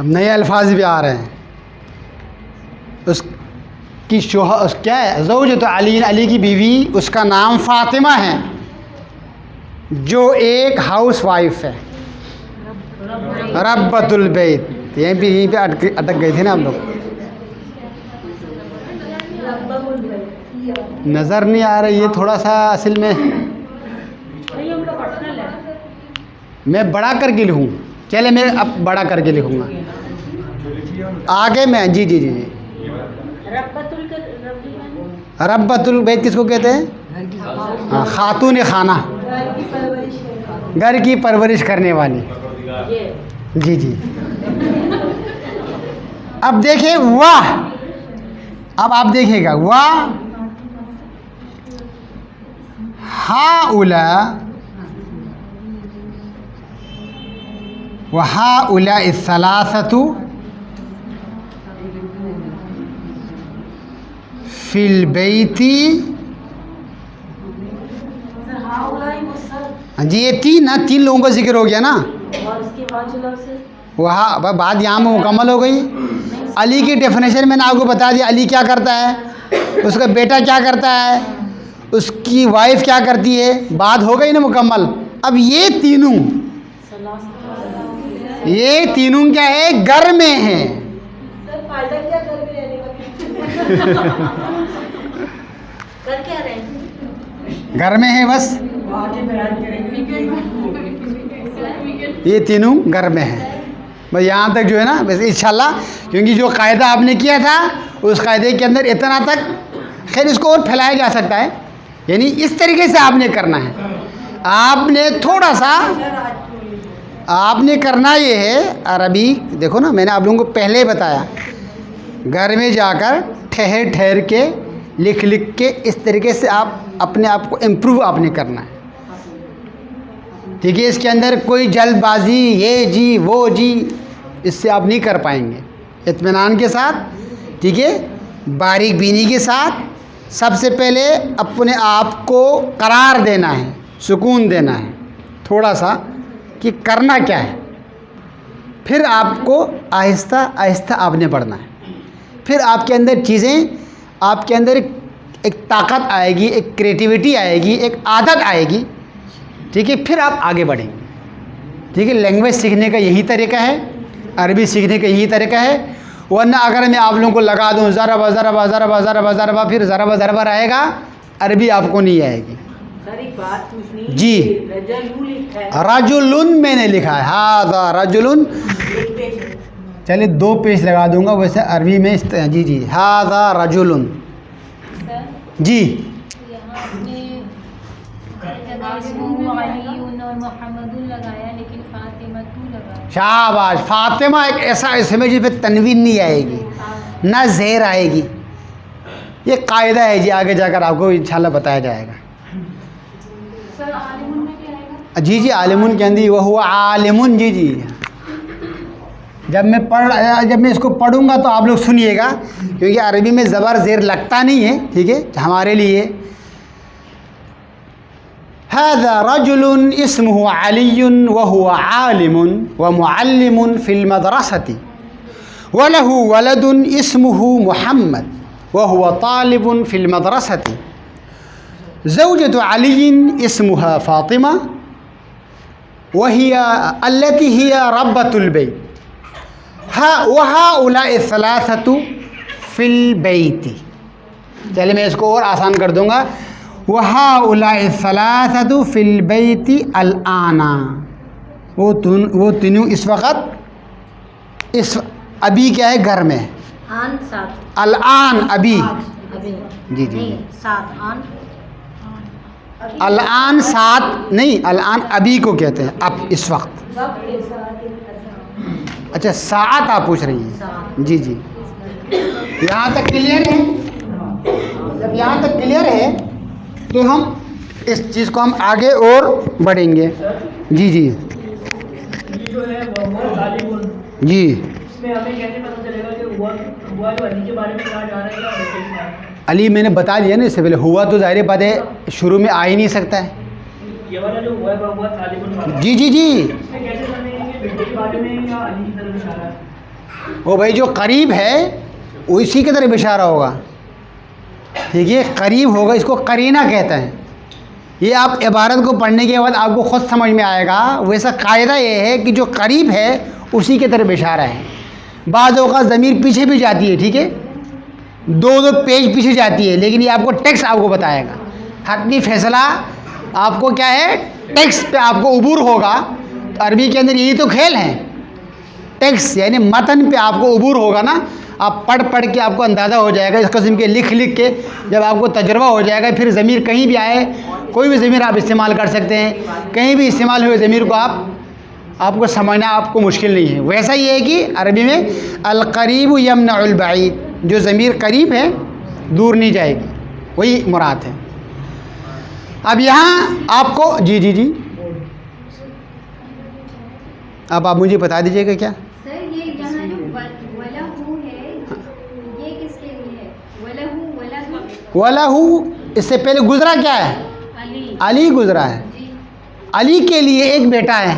अब नए अल्फाज भी आ रहे हैं। उसकी शोहर क्या है? ज़ौजत अली, अली की बीवी, उसका नाम फ़ातिमा है, जो एक हाउस वाइफ है। रब्बतुल बैत, यहीं पे अटक गए थे ना आप लोग। नज़र नहीं आ रही है थोड़ा सा, असल में मैं बड़ा करके लिखूँ। चले मैं अब बड़ा करके लिखूँगा आगे मैं। जी जी जी जी। रब्बतुल बैत किसको कहते हैं? हाँ, खातून खाना, घर की परवरिश करने वाली। जी जी। अब देखिए वाह, अब आप देखिएगा वाह हाउला व हाउला इस्सलासतु फिल बैती। जी ये तीन लोगों का जिक्र हो गया ना। और उसके बाद जो लफ्ज़ है वहाँ बात यहाँ में मुकम्मल हो गई। अली की डेफिनेशन मैंने आपको बता दिया, अली क्या करता है, उसका बेटा क्या करता है, उसकी वाइफ क्या करती है, बात हो गई ना मुकम्मल। अब ये तीनों क्या है? घर में है। फायदा क्या घर में रहने का? कर क्या रहे हैं? घर में है बस, ये तीनों घर में है बस। यहाँ तक जो है ना वैसे इंशाल्लाह, क्योंकि जो कायदा आपने किया था उस कायदे के अंदर इतना तक, खैर इसको और फैलाया जा सकता है। यानी इस तरीके से आपने करना है। आपने थोड़ा सा आपने करना ये है, अरबी देखो ना, मैंने आप लोगों को पहले बताया, घर में जाकर ठहर ठहर के लिख लिख के इस तरीके से आप अपने आप को इम्प्रूव आपने करना है। ठीक है, इसके अंदर कोई जल्दबाजी, ये जी वो जी, इससे आप नहीं कर पाएंगे। इत्मीनान के साथ, ठीक है, बारीक बीनी के साथ, सबसे पहले अपने आप को करार देना है, सुकून देना है, थोड़ा सा कि करना क्या है। फिर आपको आहिस्ता आहिस्ता आपने पढ़ना है। फिर आपके अंदर चीज़ें, आपके अंदर एक ताकत आएगी, एक क्रिएटिविटी आएगी, एक आदत आएगी, ठीक है। फिर आप आगे बढ़ेंगे, ठीक है। लैंग्वेज सीखने का यही तरीका है, अरबी सीखने का यही तरीका है। वरना अगर मैं आप लोगों को लगा दूँ ज़रबा ज़रबा ज़रबा ज़रबा ज़रबा, फिर ज़रबा ज़रबा रहेगा, अरबी आपको नहीं आएगी। सर एक बात पूछनी जी। रजुल लिखा है, रजुलुन मैंने लिखा है, हाँ रजुलुन, एक पेज है। चलिए 2 पेज लगा दूंगा, वैसे अरबी में जी जी, हादा रजुलुन। सर जी यहाँ आपने जगह इसमें अलीउन और मोहम्मदुन लगाया, लेकिन फातिमा तू लगाया। शाबाश। फातिमा एक ऐसा इसम है जिस पे तनवीन नहीं आएगी, ना ज़ेर आएगी। ये कायदा है जी, आगे जाकर आपको इंशाल्लाह बताया जाएगा। सर आलिमुन में क्या आएगा? जी जी, आलिमुन के अंदर वह हुआ आलिमुन। जी जी, जब मैं इसको पढ़ूंगा तो आप लोग सुनिएगा, क्योंकि अरबी में ज़बर ज़ेर लगता नहीं है, ठीक है, हमारे लिए। हाज़ा रजुलुन इस्मुहु अलीयुन व हुवा आलिमुन व मुअल्लिमुन फिल मदरसति व लहु वलदुन इस्मुहु मुहम्मद व हुवा तालिबुन फिल मदरसति ज़ौजतु अलीइन इस्मुहा फातिमा व हिया अल्लती हिया रब्बतुल बैत वहाउलाए सलासतु फिल बैती। चलिए मैं इसको और आसान कर दूंगा। वहाउलाए सलासतु फिल बैती अल आना, वो तीनों इस वक़्त, इस अभी क्या है, घर में। आन साथ अल आन अभी, अभी जी जी, नहीं, साथ आन अल आन साथ नहीं, अल आन अभी को कहते हैं, अब इस वक्त। अच्छा सात आप पूछ रही हैं, जी जी। यहाँ तक क्लियर है? जब यहाँ तक क्लियर है तो हम इस चीज़ को हम आगे और बढ़ेंगे। जी जी ये जो है वो तालिबुन, जी। इसमें हमें कैसे पता चलेगा कि हुआ जो अली के बारे में कहा जा रहा है या बच्चे के बारे में? अली मैंने बता दिया ना इससे पहले, हुआ तो ज़ाहिर बात है शुरू में आ ही नहीं सकता है। ये वाला जो हुआ है हुआ तालिबुन वाला, जी जी जी, इसमें कैसे समझेंगे कि बेटे के बारे में या अली की तरफ इशारा है? वो भाई जो करीब है उसी की तरफ इशारा होगा, ठीक है, करीब होगा, इसको करीना कहते हैं। ये आप इबारत को पढ़ने के बाद आपको ख़ुद समझ में आएगा। वैसा कायदा ये है कि जो करीब है उसी की तरफ इशारा है। बाज़ औक़ात ज़मीर पीछे भी जाती है, ठीक है, 2 पेज पीछे जाती है, लेकिन ये आपको टेक्स्ट आपको बताएगा। हतमी फैसला आपको क्या है, टेक्स्ट पे आपको उबूर होगा। तो अरबी के अंदर यही तो खेल है, टेक्स्ट यानी मतन पे आपको उबूर होगा ना। आप पढ़ पढ़ के आपको अंदाज़ा हो जाएगा, इस किस्म के लिख लिख के जब आपको तजर्बा हो जाएगा, फिर ज़मीर कहीं भी आए, कोई भी ज़मीर आप इस्तेमाल कर सकते हैं, कहीं भी इस्तेमाल हुए ज़मीर को आपको समझना आपको मुश्किल नहीं है। वैसा ही है कि अरबी में अल-क़रीब यमनउल बईद, जो ज़मीर करीब है दूर नहीं जाएगी, वही मुराद है। अब यहाँ आपको जी जी जी, अब आप मुझे बता दीजिएगा क्या। सर ये यहाँ जो वलहू है, ये किसके लिए है? वलहू वलहू वलहू, इससे पहले गुजरा क्या है, अली। अली गुजरा है। जी। अली के लिए एक बेटा है,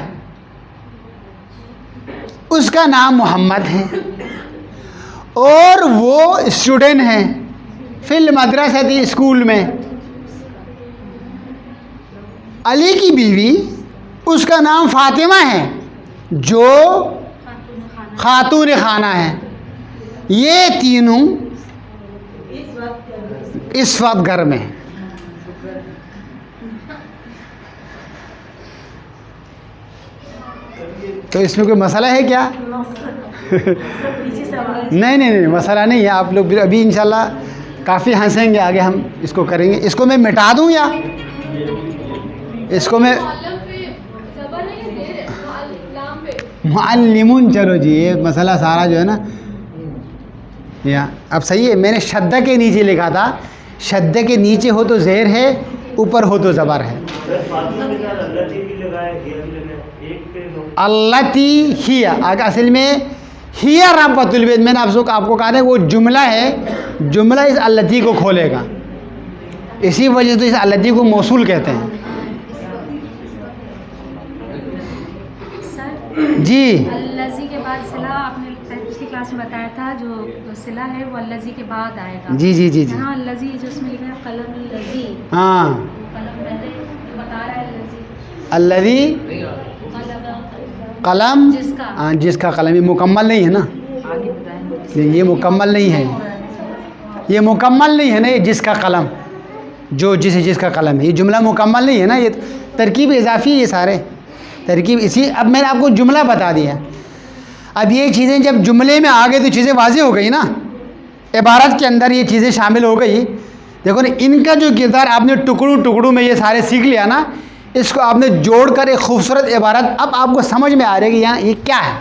उसका नाम मोहम्मद है, और वो स्टूडेंट हैं फिल मदरसती, स्कूल में। अली की बीवी, उसका नाम फातिमा है, जो खातून खाना है। ये तीनों इस वक्त घर में हैं। तो इसमें कोई मसला है क्या? नहीं नहीं नहीं, मसला नहीं है। आप लोग अभी इंशाल्लाह काफ़ी हंसेंगे, आगे हम इसको करेंगे। इसको मैं मिटा दूं या इसको मैं मुअल्लिमुन, चलो जी, ये मसला सारा जो है ना, या अब सही है। मैंने शद्दा के नीचे लिखा था, शद्दा के नीचे हो तो ज़ेर है, ऊपर हो तो ज़बर है। अल्लती हिया, असल में हिया रब्बतुल बैत, मैंने आपको कहा था वो जुमला है, जुमला इस अल्लती को खोलेगा, इसी वजह से इस अल्लती को मौसूल कहते हैं। जी अल्लज़ी के बाद सिला आपने पिछली क्लास में बताया था, जो सिला है वो अल्लज़ी के बाद आएगा। जी जी जी जी यहाँ अल्लज़ी जो उसमें लिखा है कलम अल्लज़ी, हाँ, कलम पहले बता रहा है अल्लज़ी, अल्लज़ी कलम, जिसका। हाँ जिसका कलम, ये मुकम्मल नहीं है ना, ये मुकम्मल नहीं है, ये मुकम्मल नहीं है ना, ये जिसका कलम, जो जिसका कलम है, ये जुमला मुकम्मल नहीं है ना, ये तरकीब इजाफी है, ये सारे तरकीब इसी। अब मैंने आपको जुमला बता दिया, अब ये चीज़ें जब जुमले में आ गई तो चीज़ें वाज़ेह हो गई ना, इबारत के अंदर ये चीज़ें शामिल हो गई। देखो ना, इनका जो किरदार आपने टुकड़ों टुकड़ों में ये सारे सीख लिया ना, इसको आपने जोड़कर एक खूबसूरत इबारत, अब आपको समझ में आ रही है कि यहाँ ये क्या है।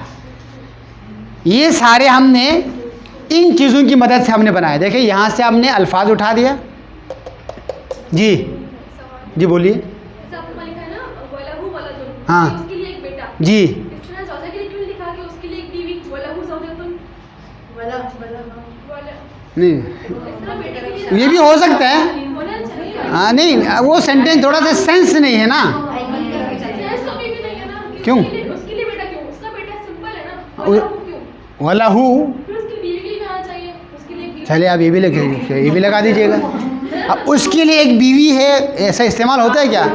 ये सारे हमने इन चीज़ों की मदद से हमने बनाए। देखिए यहाँ से हमने अल्फाज उठा दिया। जी जी बोलिए। हाँ उसके लिए एक बेटा, जी इस तरह ज़ौजा के लिए क्यों लिखा कि उसके लिए एक बीवी, वलहु ज़ौजतुन, नहीं, इस तरह बेटे के लिए ये भी हो सकता है। होना चाहिए। हाँ नहीं, वो सेंटेंस थोड़ा सा सेंस नहीं है ना। सेंस तो अभी भी नहीं है ना कि क्यों? उसके लिए बेटा क्यों? उसका बेटा सिंपल है ना, वलहु क्यों? वलहु, फिर उसकी बीवी के लिए भी आना चाहिए, उसके लिए एक बीवी। चलिए आप ये भी लिखे, ये भी लगा दीजिएगा। अब उसके लिए एक बीवी है, ऐसा इस्तेमाल होता है क्या?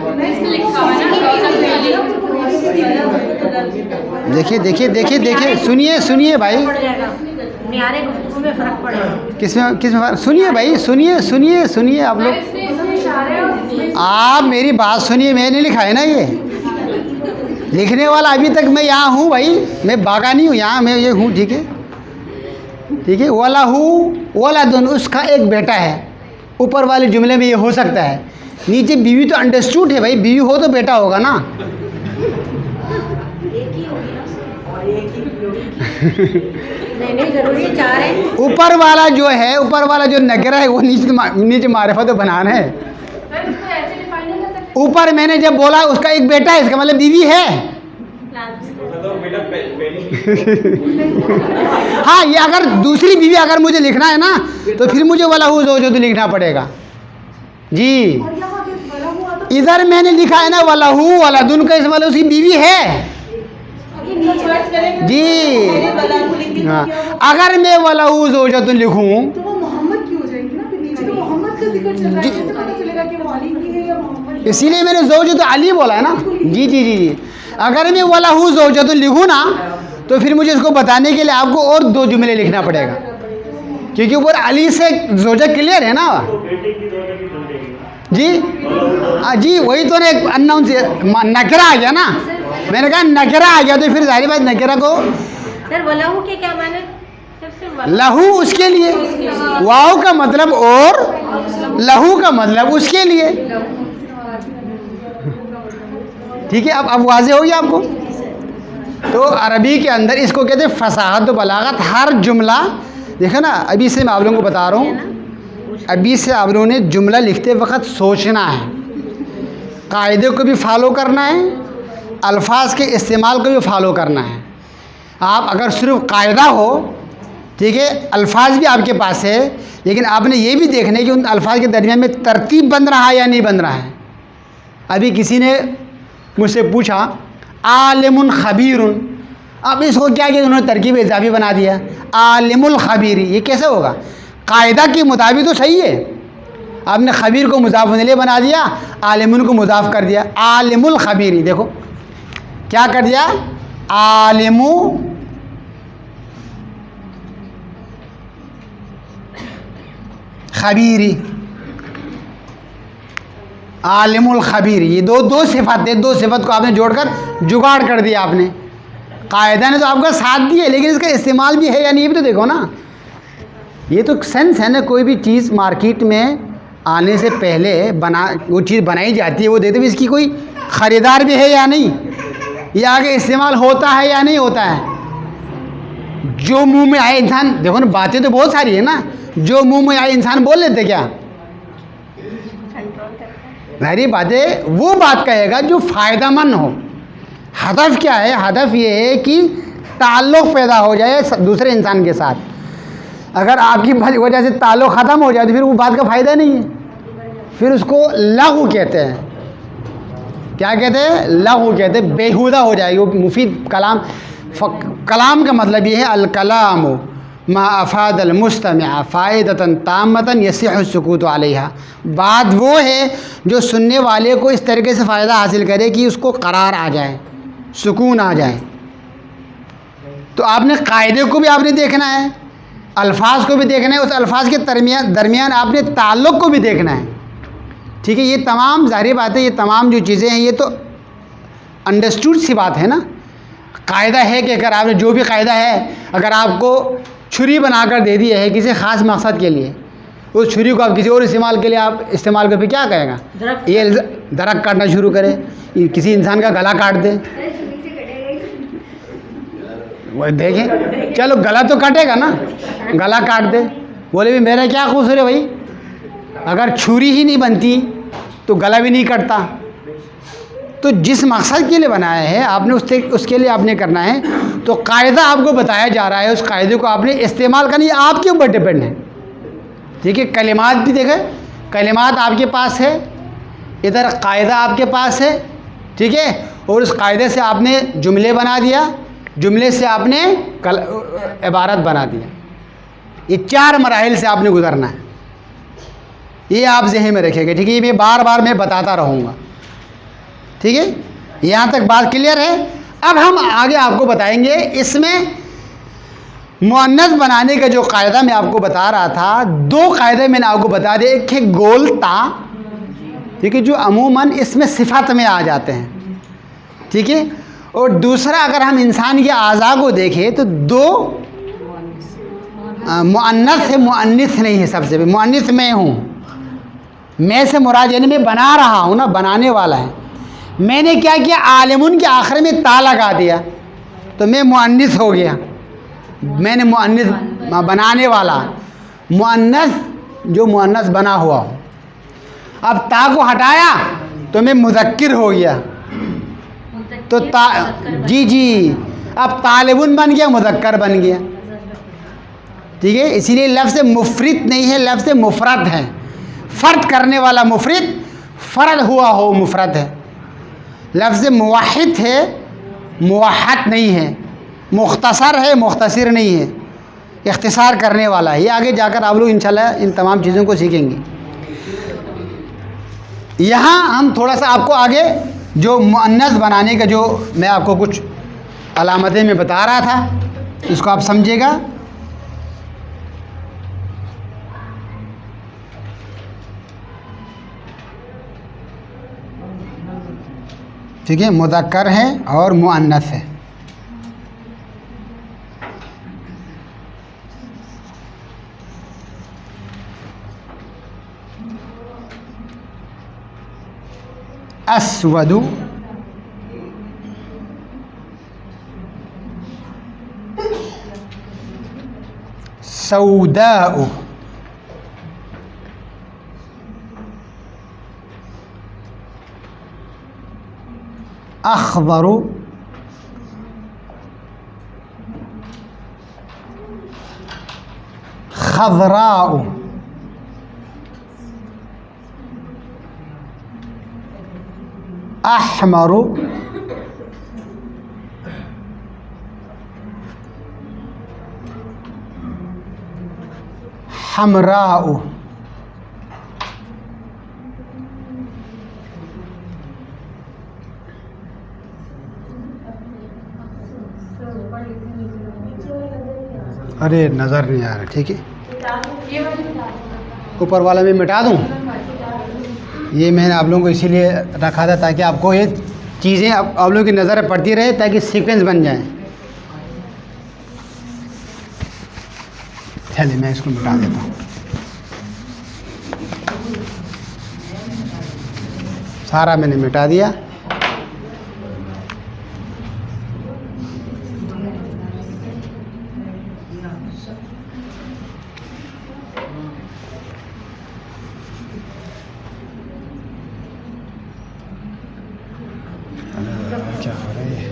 देखिए देखिए देखिए देखिए, सुनिए सुनिए भाई, न्यारे गुफ्तगू में फर्क पड़ेगा। किस में सुनिए भाई, सुनिए सुनिए सुनिए आप लोग, आप मेरी बात सुनिए। मैंने लिखा है ना, ये लिखने वाला अभी तक मैं यहाँ हूँ भाई, मैं भागा नहीं हूँ, यहाँ मैं ये हूँ, ठीक है ठीक है। वलहु वलदुन, उसका एक बेटा है। ऊपर वाले जुमले में ये हो सकता है, नीचे बीवी तो अंडरस्टूड है भाई, बीवी हो तो बेटा होगा ना। एक ही होगी ना, और एक ही होगी। नहीं जरूरी है, चार है। ऊपर वाला जो है, ऊपर वाला जो नगरा है वो नीचे मारिफत तो बनाना है। ऊपर मैंने जब बोला उसका एक बेटा है, इसका मतलब बीवी है। हाँ, ये अगर दूसरी बीवी अगर मुझे लिखना है ना, तो फिर मुझे वलहु ज़ौजतुन लिखना पड़ेगा। जी इधर मैंने लिखा है ना वलहु वलदुन का, इस वाले उसकी बीवी है। जी हाँ, अगर मैं वलहु ज़ौजतुन लिखूं तो वो मोहम्मद की हो जाएगी ना, फिर नीचे तो मोहम्मद का जिक्र चल रहा है, कैसे पता चलेगा कि वो अली की है या मोहम्मद? इसीलिए मैंने ज़ौजतुन अली बोला है ना। जी जी जी जी, अगर मैं वलहु ज़ौजतुन लिखूं ना, तो फिर मुझे इसको बताने के लिए आपको और दो जुमले लिखना पड़ेगा, क्योंकि ऊपर अली से ज़ौजा क्लियर है ना। जी हाँ जी, वही तो ने अननाउन से नकरा आ गया ना, मैंने कहा नकरा आ गया, तो फिर जाहिर बात नकरा को सर वलहु के क्या माने? लहू उसके लिए, वाव का मतलब और लहू का मतलब उसके लिए, ठीक है। अब वाज़ेह हो गया आपको। तो अरबी के अंदर इसको कहते हैं फसाहत व बलागत। हर जुमला देखो ना, अभी से मैं आप लोगों को बता रहा हूँ, अभी से आप लोगों ने जुमला लिखते वक्त सोचना है, कायदे को भी फॉलो करना है, अल्फाज के इस्तेमाल को भी फॉलो करना है। आप अगर सिर्फ कायदा हो, ठीक है, अल्फाज भी आपके पास है, लेकिन आपने ये भी देखना है कि उन अल्फाज के दरमियान में तरतीब बन रहा है या नहीं बन रहा है। अभी किसी ने मुझसे पूछा आलिमुन खबीरुन, अब इसको क्या किया उन्होंने तरकीब इजाफी बना दिया, आलिमुल खबीरी। ये कैसे होगा? कायदा के मुताबिक तो सही है, आपने खबीर को मुज़ाफ़ इलैहि बना दिया, आलिमुन को मुज़ाफ़ कर दिया, आलिमुल खबीरी। देखो क्या कर दिया, आलिमु खबीरी, आलिमुल खबीर, ये दो सिफत है, दो सिफत को आपने जोड़कर जुगाड़ कर दिया आपने। कायदा ने तो आपका साथ दिया, लेकिन इसका इस्तेमाल भी है या नहीं, ये भी तो देखो ना। ये तो सेंस है ना, कोई भी चीज़ मार्केट में आने से पहले वो चीज़ बनाई जाती है, वो देखते भी इसकी कोई ख़रीदार भी है या नहीं, ये आगे इस्तेमाल होता है या नहीं होता है। जो मुंह में आए इंसान, देखो ना, बातें तो बहुत सारी है ना, जो मुंह में आए इंसान बोल लेते क्या? मेरी बातें वो बात कहेगा जो फ़ायदेमंद हो। हदफ क्या है? हदफ ये है कि ताल्लुक़ पैदा हो जाए दूसरे इंसान के साथ। अगर आपकी वजह से ताल्लुक़ ख़त्म हो जाए तो फिर वो बात का फ़ायदा नहीं है, फिर उसको लग़ू कहते हैं। क्या कहते हैं, लघु कहते हैं, बेहुदा हो जाएगी वो। मुफीद कलाम, कलाम का मतलब ये है अल कलाम मा अफाद अल मुस्तमिआ फ़ायदतन तामतन यसिहु सुकूत अलैहा। बात वो है जो सुनने वाले को इस तरीके से फ़ायदा हासिल करे कि उसको करार आ जाए, सुकून आ जाए। तो आपने कायदे को भी आपने देखना है, अल्फाज को भी देखना है, उस अल्फाज के दरमियान आपने ताल्लुक़ को भी देखना है। ठीक है, ये तमाम ज़ाहिर बात है, ये तमाम जो चीज़ें हैं ये तो अंडरस्टूड सी बात है ना। कायदा है कि अगर आपने जो भी कायदा है, अगर आपको छुरी बनाकर दे दी है किसी ख़ास मकसद के लिए, उस छुरी को आप किसी और इस्तेमाल के लिए आप इस्तेमाल कर, फिर क्या कहेगा, ये दरख्त काटना शुरू करे, किसी इंसान का गला काट दे, वो देखें, चलो गला तो काटेगा ना, गला काट दे, बोले भी मेरा क्या कसूर है भाई, अगर छुरी ही नहीं बनती तो गला भी नहीं कटता। तो जिस मकसद के लिए बनाया है आपने उसके लिए आपने करना है। तो कायदा आपको बताया जा रहा है, उस कायदे को आपने इस्तेमाल करनी, आपके ऊपर डिपेंड है। ठीक है, कलिमात भी देखें, कलिमात आपके पास है, इधर कायदा आपके पास है। ठीक है, और उस कायदे से आपने जुमले बना दिया, जुमले से आपने इबारत बना दिया। ये 4 मराहिल से आपने गुजरना है, ये आप ज़हन में रखिएगा। ठीक है, ये मैं बार बार मैं बताता रहूँगा। ठीक है, यहाँ तक बात क्लियर है। अब हम आगे आपको बताएंगे इसमें मुअन्नस बनाने का जो कायदा मैं आपको बता रहा था, 2 कायदे मैंने आपको बता दिए। एक है गोल ता, ठीक है, जो अमूमन इसमें सिफत में आ जाते हैं। ठीक है, और दूसरा अगर हम इंसान के आज़ा को देखें तो 2 मुअन्नस है, मुअन्निस नहीं है। सबसे भी मुअन्निस मैं हूँ, मैं से मुराद यानी मैं बना रहा हूँ ना, बनाने वाला है। मैंने क्या किया, आलिमुन के आखिर में ता लगा दिया तो मैं मुअन्निस हो गया। मैंने मुअन्निस बनाने वाला, मुअन्नस जो मुअन्नस बना हुआ हो। अब ता को हटाया तो मैं मुज़क्किर हो गया। तो जी जी, अब तालिबुन बन गया, मुज़क्कर बन गया। ठीक है, इसीलिए लफ्ज़ मुफरिद नहीं है, लफ्ज़ मुफरद है। फ़र्द करने वाला मुफरिद, फ़र्द हुआ हो मुफरद है। लफ्ज़ मुवाहिद है, मुवाहद नहीं है। मुख्तसर है, मुख्तसिर नहीं है। इख्तिसार करने वाला है। ये आगे जाकर आप लोग इंशाल्लाह इन तमाम चीज़ों को सीखेंगे। यहाँ हम थोड़ा सा आपको आगे जो मुअन्नस बनाने का जो मैं आपको कुछ अलामतें मैं बता रहा था, इसको आप समझिएगा। ठीक है, मुज़क्कर है और मुअन्नस है। अस्वदु सौदाउ अख़दरु ख़ज़राउ अहमरु हमराउ। अरे नज़र नहीं आ रहा। ठीक है, ऊपर वाला मैं मिटा दूँ। ये मैंने आप लोगों को इसीलिए रखा था ताकि आपको ये चीज़ें आप लोगों की नज़र पड़ती रहे, ताकि सीक्वेंस बन जाए। चलिए मैं इसको मिटा देता हूँ। सारा मैंने मिटा दिया। क्या हो रहा है?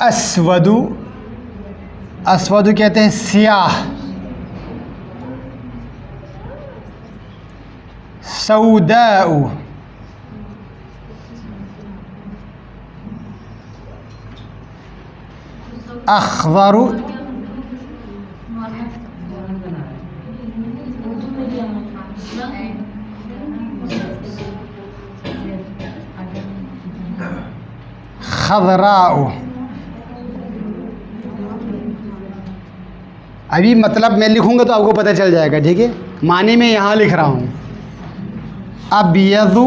अस्वदु, अस्वदु कहते हैं सियाह। सऊदाउ, अखवरु, खदराउ। अभी मतलब मैं लिखूंगा तो आपको पता चल जाएगा, ठीक है। माने में यहाँ लिख रहा हूँ। अबयदु,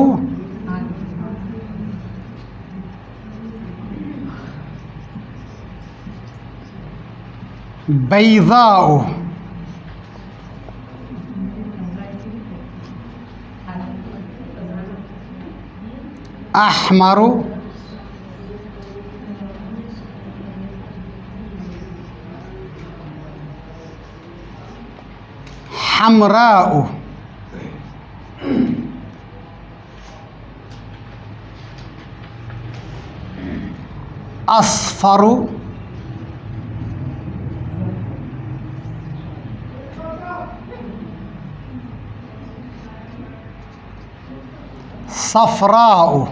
बैज़ाउ, अहमरु, हमराउ, अस्फरु, सफराउ।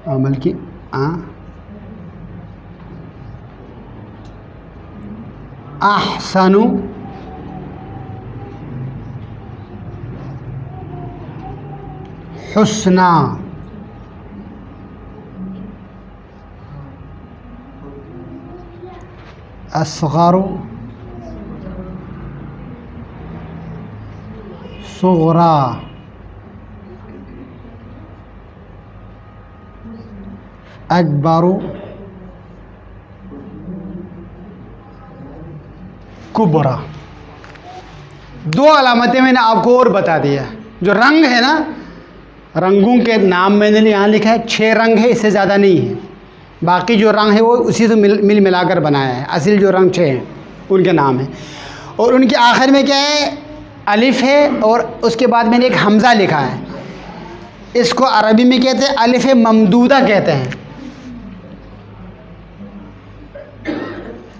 अमल की अहसनु, हुस्ना, असगरु, सुगरा, अकबरु, कुबरा। दो अलामतें मैंने आपको और बता दिया। जो रंग है ना, रंगों के नाम मैंने यहाँ लिखा है 6 रंग है, इससे ज़्यादा नहीं है। बाकी जो रंग है वो उसी से मिल मिलाकर बनाया है। असल जो रंग 6 हैं उनके नाम है। और उनके आखिर में क्या है, अलिफ है और उसके बाद मैंने एक हमज़ा लिखा है। इसको अरबी में कहते हैं अलिफ ममदूदा कहते हैं।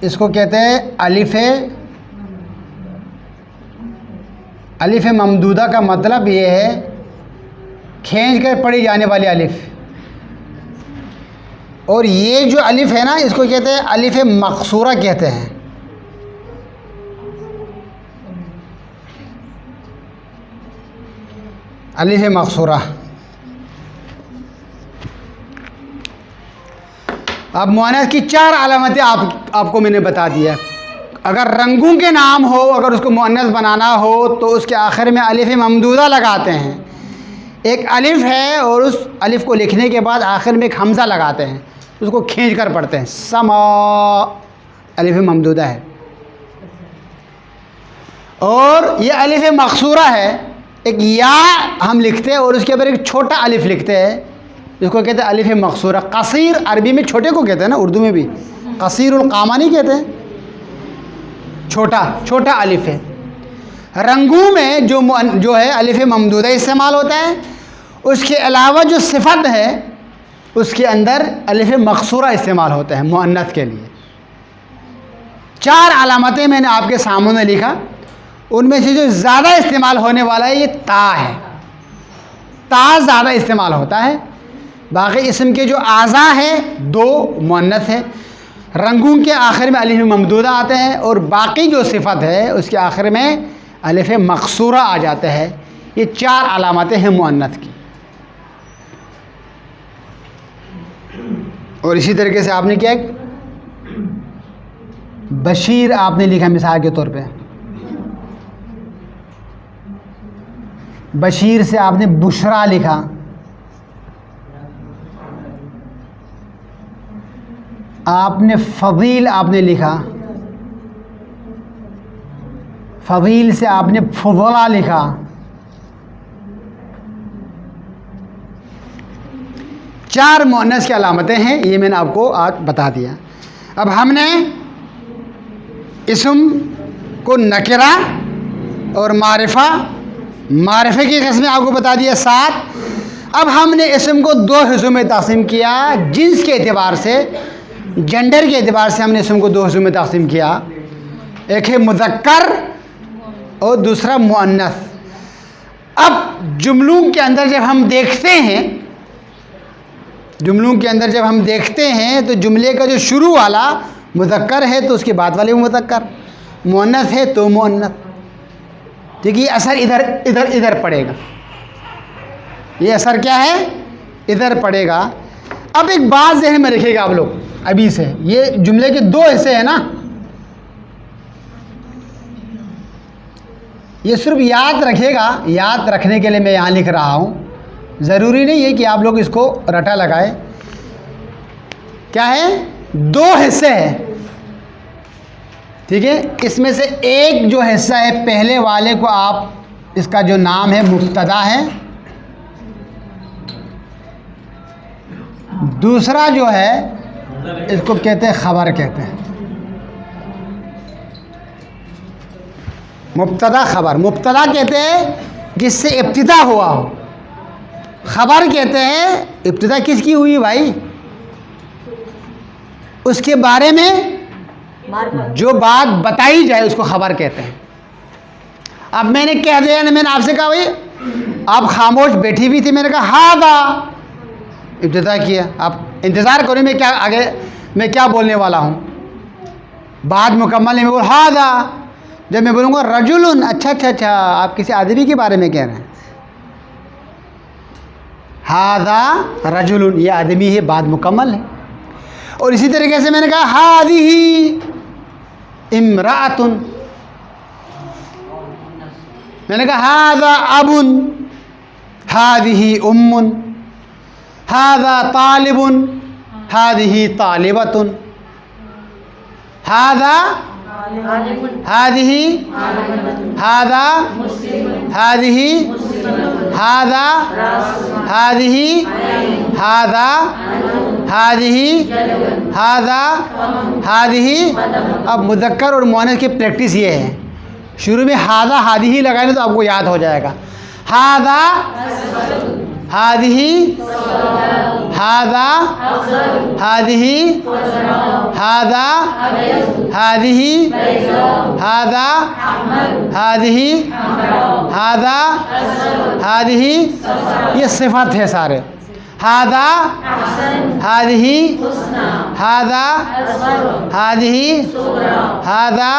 इसको कहते हैं अलिफ ममदूदा का मतलब ये है खींच कर पढ़ी जाने वाली अलिफ। और ये जो अलिफ है ना, इसको कहते हैं अलिफ मकसूरा कहते हैं। अलिफ मकसूरा। अब मुअन्नस की 4 अलामतें आपको मैंने बता दिया। अगर रंगों के नाम हो, अगर उसको मुअन्नस बनाना हो तो उसके आखिर में अलिफ ममदूदा लगाते हैं। एक अलिफ है और उस अलिफ को लिखने के बाद आखिर में एक हमज़ा लगाते हैं, उसको खींच कर पढ़ते हैं। समा, अलिफ ममदूदा है। और ये अलिफ मकसूरा है। एक या हम लिखते हैं और उसके ऊपर एक छोटा अलिफ लिखते हैं, इसको कहते हैं अलिफ मकसूरा। कसीर अरबी में छोटे को कहते हैं ना, उर्दू में भी कसीरुल कामा नहीं कहते हैं, छोटा अलिफ है। रंगों में जो है अलिफ ममदूदा इस्तेमाल होता है। उसके अलावा जो सिफत है उसके अंदर अलिफ मकसूरा इस्तेमाल होता है मुअन्नस के लिए। 4 अलामतें मैंने आपके सामने लिखा। उनमें से जो ज़्यादा इस्तेमाल होने वाला है ये ता है। ता ज़्यादा इस्तेमाल होता है। बाकी इसम के जो आज़ा है 2 मुअन्नस है। रंगों के आखिर में अलिफ ममदूदा आते हैं और बाकी जो सिफत है उसके आखिर में अलिफ मकसूरा आ जाता है। ये 4 अलामतें हैं मुअन्नस की। और इसी तरीके से आपने क्या, बशीर आपने लिखा मिसाल के तौर पे, बशीर से आपने बुशरा लिखा। आपने फ़ज़ील आपने लिखा, फवील से आपने फुदला लिखा। चार मुअन्नस की अलामतें हैं, ये मैंने आपको आज बता दिया। अब हमने इस्म को नकिरा और मारिफे की किस्में आपको बता दिया 7। अब हमने इस्म को 2 हिस्सों में तक़सीम किया, जिन्स के एतबार से, जेंडर के एतबार से हमने इस्म को 2 हिस्सों में तक़सीम किया। एक है मुज़क्कर और दूसरा मुअन्नस। अब जुमलों के अंदर जब हम देखते हैं तो जुमले का जो शुरू वाला मुज़क्कर है तो उसके बाद वाले मुज़क्कर, मुअन्नस है तो मुअन्नस। ठीक है, ये असर इधर पड़ेगा। ये असर क्या है? इधर पड़ेगा। अब एक बात ज़हन में रखिएगा आप लोग अभी से, ये जुमले के 2 हिस्से हैं ना, ये सिर्फ याद रखिएगा। याद रखने के लिए मैं यहाँ लिख रहा हूँ, ज़रूरी नहीं है कि आप लोग इसको रटा लगाए। क्या है? 2 हिस्से हैं। ठीक है, इसमें से एक जो हिस्सा है पहले वाले को आप, इसका जो नाम है मुब्तदा है, दूसरा जो है इसको कहते हैं खबर कहते हैं। मुब्तदा खबर, मुब्तदा कहते हैं जिससे इब्तिदा हुआ हो, खबर कहते हैं इब्तिदा किसकी हुई भाई, उसके बारे में जो बात बताई जाए उसको खबर कहते हैं। अब मैंने कह दिया ना, मैंने आपसे कहा भाई आप खामोश बैठी हुई थी, मैंने कहा हादा, इब्तिदा किया। आप इंतज़ार करो मैं क्या बोलने वाला हूँ। बात मुकम्मल नहीं, मैं बोल हादा। जब मैं बोलूँगा रजुलन, अच्छा आप किसी आदमी के बारे में कह रहे हैं। हादा रजुलन, ये आदमी है, बात मुकम्मल है। और इसी तरीके से मैंने कहा हादिही इमराअतुन, मैंने कहा हादा अबुन, हादिही उम्मुन, हादा तालिबुन, हादिही तालिबतुन, हादा हादिही हादा हादिही हादा हादिही हादा हादिही हादा हादिही। अब मुज़क्कर और मुअन्नस की प्रैक्टिस ये है, शुरू में हादा हादिही लगाएंगे तो आपको याद हो जाएगा। हादा हादिही हादा हादिही हादा हादिही हादा हादिही हादा हादिही, ये सिफत है सारे। हादा हादिही हादा हादिही हादा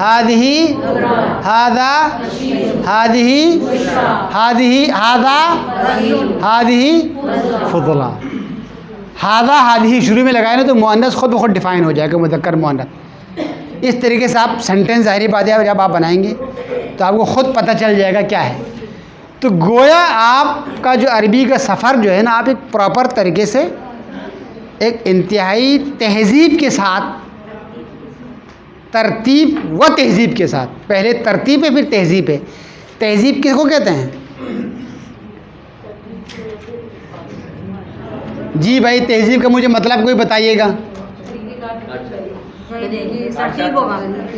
हादिही हादा हादिही हादिही हादा हादिही फुदला। हादा हादिही शुरू में लगाए ना तो मुअन्नस खुद ब खुद डिफ़ाइन हो जाएगा, मुज़क्कर मुअन्नस। इस तरीके से आप सेंटेंस, ज़ाहिरी बात है जब आप बनाएंगे तो आपको ख़ुद पता चल जाएगा क्या है। तो गोया आपका जो अरबी का सफ़र जो है ना, आप एक प्रॉपर तरीके से एक इंतहाई तहज़ीब के साथ, तरतीब व तहज़ीब के साथ, पहले तरतीब है फिर तहज़ीब है। तहज़ीब किसको कहते हैं? जी भाई, तहज़ीब का मुझे मतलब कोई बताइएगा।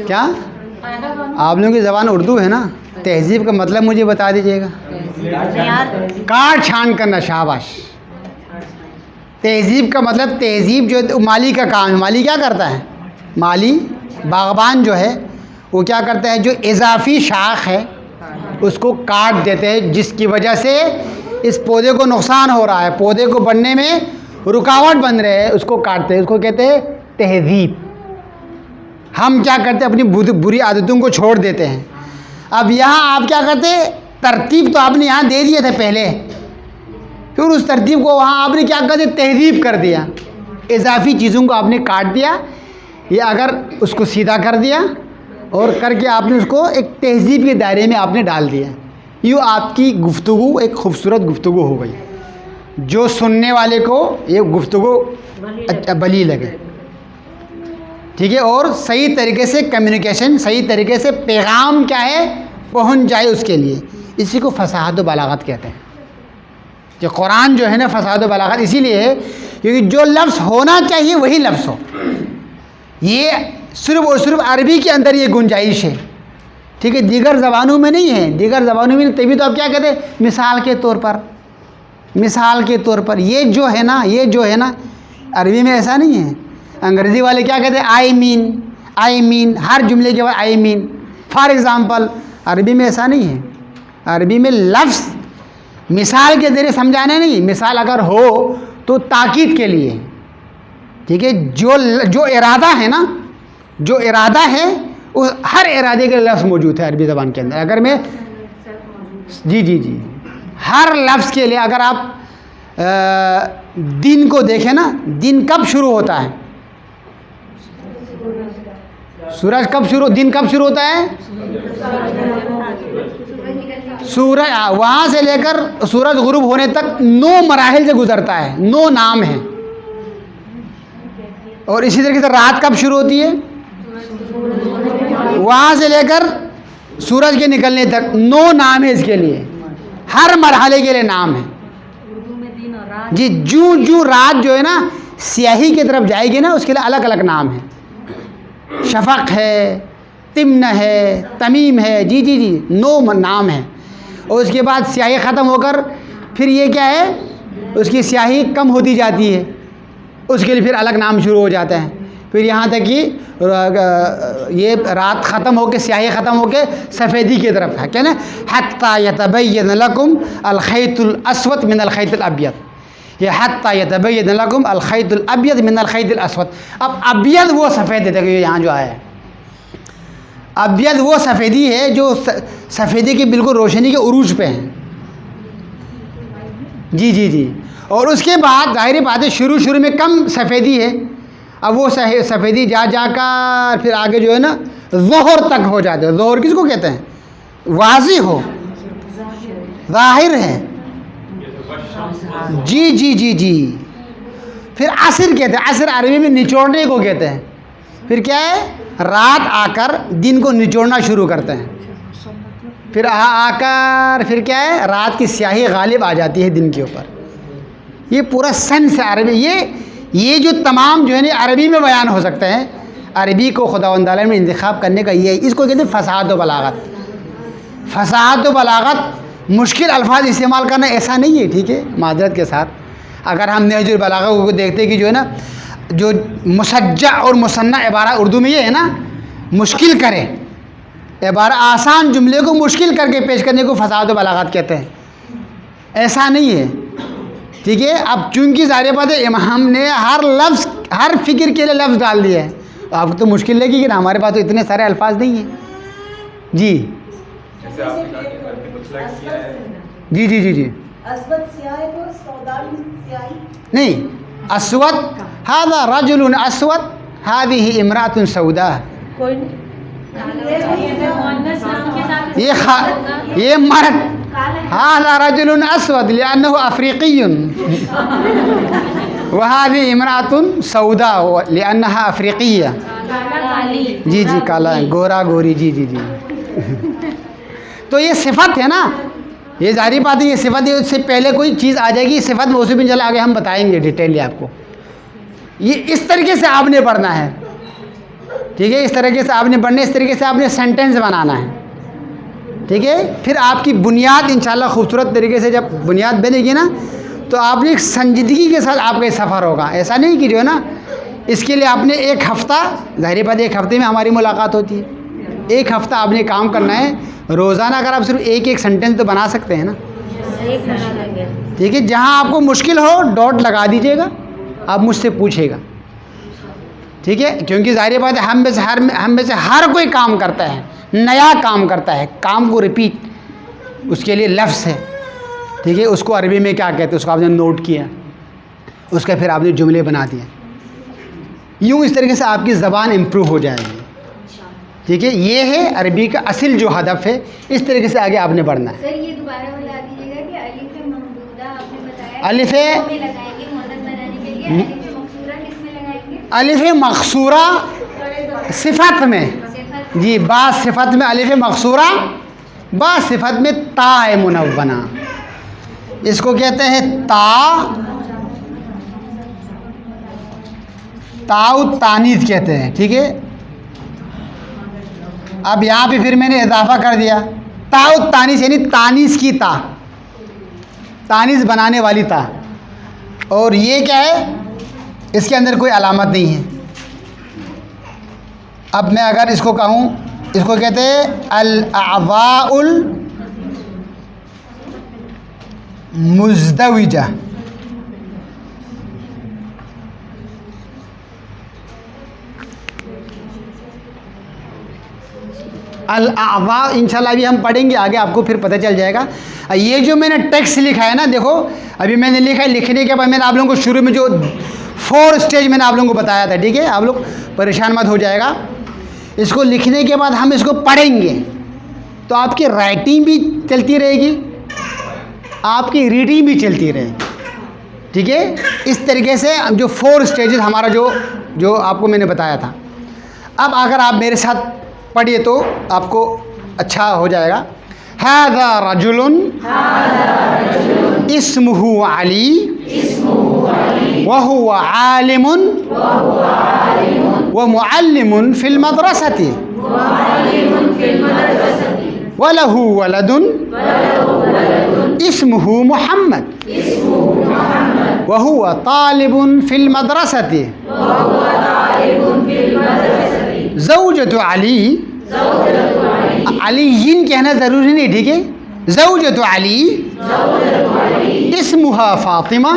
क्या आप लोगों की ज़बान उर्दू है ना? तहज़ीब का मतलब मुझे बता दीजिएगा। काट छान करना, शाबाश। तहज़ीब का मतलब, तहज़ीब जो माली का काम है, माली क्या करता है? माली बागबान जो है वो क्या करता है, जो इजाफ़ी शाख है उसको काट देते हैं, जिसकी वजह से इस पौधे को नुकसान हो रहा है, पौधे को बढ़ने में रुकावट बन रहे हैं, उसको काटते हैं, उसको कहते हैं तहज़ीब। हम क्या करते हैं, अपनी बुरी आदतों को छोड़ देते हैं। अब यहाँ आप क्या करते, तरतीब तो आपने यहाँ दे दिए थे पहले, फिर उस तरतीब को वहाँ आपने क्या कर दिया, तहज़ीब कर दिया, इजाफ़ी चीज़ों को आपने काट दिया, या अगर उसको सीधा कर दिया और करके आपने उसको एक तहज़ीब के दायरे में आपने डाल दिया। यूँ आपकी गुफ्तगू एक खूबसूरत गुफ्तगू हो गई, जो सुनने वाले को ये गुफ्तगू अच्छा भली लगे। ठीक है, और सही तरीके से कम्युनिकेशन, सही तरीके से पैगाम क्या है पहुंच जाए उसके लिए, इसी को फसाहत व बलागत कहते हैं। जो कुरान जो है ना फसाहत व बलागत इसीलिए है क्योंकि जो लफ्ज़ होना चाहिए वही लफ्ज़ हो। ये सिर्फ और सिर्फ अरबी के अंदर ये गुंजाइश है, ठीक है, दीगर ज़बानों में नहीं है। दीगर ज़बानों में तभी तो आप क्या कहते हैं, मिसाल के तौर पर, मिसाल के तौर पर ये जो है ना, ये जो है ना, अरबी में ऐसा नहीं है। अंग्रेज़ी वाले क्या कहते हैं, आई मीन, हर जुमले के बाद आई मीन, फॉर एग्ज़ाम्पल। अरबी में ऐसा नहीं है। अरबी में लफ्ज़ मिसाल के ज़रिए समझाने नहीं, मिसाल अगर हो तो ताकीद के लिए, ठीक है। जो इरादा है ना, जो इरादा है उस हर इरादे के लफ्ज़ मौजूद है अरबी ज़बान के अंदर। अगर मैं जी हर लफ्ज़ के लिए अगर आप दिन को देखें ना, दिन कब शुरू होता है, सूरज कब शुरू, दिन कब शुरू होता है, सूरज वहाँ से लेकर सूरज गुरूब होने तक 9 मराहिल से गुजरता है, 9 नाम है। और इसी तरीके से रात कब शुरू होती है, वहाँ से लेकर सूरज के निकलने तक 9 नाम है इसके लिए, हर मरहले के लिए नाम है जी। जूं रात जो है ना स्याही की तरफ जाएगी ना, उसके लिए अलग अलग नाम है। शफक है, तिम्न है, तमीम है, जी 9 नाम है। और उसके बाद स्याही ख़त्म होकर फिर ये क्या है, उसकी स्याही कम होती जाती है, उसके लिए फिर अलग नाम शुरू हो जाते हैं। फिर यहाँ तक कि ये रात ख़त्म होकर, स्याही ख़त्म होकर सफ़ेदी की तरफ है, क्या ना, हत्ता यतबय्यन लकुम अल खैतुल अस्वद मिन अल खैतिल अब्यद। ये हत्ता यतबय्यन लकुम अल खैतुल अब्यद मिन अल खैतिल अस्वद। अब अब्यद वो सफ़ेद है, देखिए यहाँ जो आया है, अब्यद वो सफ़ेदी है जो सफ़ेदी की बिल्कुल रोशनी के उरूज पे है, जी। और उसके बाद ज़ाहिर बात है शुरू में कम सफ़ेदी है। अब वो सफ़ेदी जाकर फिर आगे जो है ना ज़ोहर तक हो जाते हैं। ज़ोहर किसको कहते हैं, वाज़ी हो, ज़ाहिर है, जी। फिर असर कहते हैं, असर अरबी में निचोड़ने को कहते हैं। फिर क्या है, रात आकर दिन को निचोड़ना शुरू करते हैं। फिर आकर फिर क्या है, रात की स्याही गालिब आ जाती है दिन के ऊपर। ये पूरा सेंस है अरबी। ये जो तमाम जो है ना अरबी में बयान हो सकते हैं। अरबी को खुदावंद ताला ने इंतखाब करने का ये है, इसको कहते हैं फसाहत व बलागत। फसाहत व बलागत मुश्किल अल्फाज इस्तेमाल करना ऐसा नहीं है, ठीक है, माजरत के साथ। अगर हम नहजुल बलागा को देखते हैं कि जो है ना, जो मुसज्जा और मुसन्ना इबारा उर्दू में ये है ना, मुश्किल करे इबारा, आसान जुमले को मुश्किल करके पेश करने को फसाहत व बलागत कहते हैं। ऐसा नहीं है, ठीक है। अब चूंकि ज़ाहिर बात है इमाम ने हर लफ्ज़, हर फ़िक्र के लिए लफ्ज़ डाल दिया है, आपको तो मुश्किल लगेगी ना, हमारे पास तो इतने सारे अल्फाज नहीं हैं जी। जैसे आपने कहा कि अरबी मुतलक किया है, जी। अस्वद स्याह है तो सौदाल स्याही नहीं, अस्वद हादा रजुलुन अस्वद हादिही इमरातुन सौदा। कोई ये मर्द, हादा रजुलुन अस्वद लिअन्नहु अफ्रीक़ियुन व हादिही इमरातुन सौदा लिअन्नहा अफ्रीक़िया। जी काला है, गोरा गोरी, जी। तो ये सिफत है ना, ये जारी बात है, ये सिफत है। उससे पहले कोई चीज़ आ जाएगी, सिफत मौसूफ बिन चला आगे हम बताएंगे डिटेल आपको। ये इस तरीके से आपने पढ़ना है, ठीक है, इस तरीके से आपने पढ़ना, इस तरीके से आपने सेंटेंस बनाना है, ठीक है। फिर आपकी बुनियाद इंशाल्लाह खूबसूरत तरीके से जब बुनियाद बनेगी ना, तो आपने एक संजीदगी के साथ आपका सफ़र होगा। ऐसा नहीं कि जो है ना, इसके लिए आपने एक हफ़्ता, ज़ाहिर बात 1 हफ़्ते में हमारी मुलाकात होती है, 1 हफ़्ता आपने काम करना है। रोज़ाना अगर आप सिर्फ एक सेंटेंस तो बना सकते हैं ना, ठीक है। जहाँ आपको मुश्किल हो डॉट लगा दीजिएगा, आप मुझसे पूछेगा, ठीक है। क्योंकि ज़ाहिर बात है हम में से हर कोई काम करता है, नया काम करता है, काम को रिपीट, उसके लिए लफ्ज़ है, ठीक है। उसको अरबी में क्या कहते हैं, उसको आपने नोट किया, उसका फिर आपने जुमले बना दिए। यूँ इस तरीके से आपकी ज़बान इम्प्रूव हो जाएगी, ठीक है। ये है अरबी का असल जो हदफ है, इस तरीके से आगे आपने बढ़ना है। सर ये दोबारा बता दीजिएगा कि अलिफ ममदूदा आपने बताया अलिफ में लगाएंगे मुअन्नस बनाने के लिए, अलिफ मकसूरा किस में लगाएंगे? अलिफ मकसूरा सिफत में, जी बा सिफत में अलिफ मकसूरा, बा सिफत में ता है मुनव्वना, इसको कहते हैं ताउ तानीस कहते हैं। ठीक है, अब यहाँ पे फिर मैंने इजाफा कर दिया, ताउ तानीस यानी तानीस की ता, तानीस बनाने वाली ता, और ये क्या है, इसके अंदर कोई अलामत नहीं है। अब मैं अगर इसको कहूँ, इसको कहते हैं अल-अज़ाउल मुज़दविजा, अल-अज़ा इंशाल्लाह अभी हम पढ़ेंगे आगे, आपको फिर पता चल जाएगा। ये जो मैंने टेक्स्ट लिखा है ना, देखो अभी मैंने लिखा है, लिखने के बाद मैंने आप लोगों को शुरू में जो 4 स्टेज मैंने आप लोगों को बताया था, ठीक है, आप लोग परेशान मत हो जाएगा। इसको लिखने के बाद हम इसको पढ़ेंगे तो आपकी राइटिंग भी चलती रहेगी, आपकी रीडिंग भी चलती रहेगी। ठीक है, इस तरीके से जो 4 स्टेजेस हमारा जो आपको मैंने बताया था। अब अगर आप मेरे साथ पढ़िए तो आपको अच्छा हो जाएगा। हाज़ा रजुलुन इस्मुहु अली व हुवा आलिमुन व मुअल्लिमुन फिल मदरसति व लहू वलदुन इस्मुहु मुहम्मद व हुवा तालिबुन फिल मदरसति ज़ौजतु अली, अलीयिन कहना ज़रूरी नहीं, ठीक है, ज़ौजतु अली इस्मुहा फ़ातिमा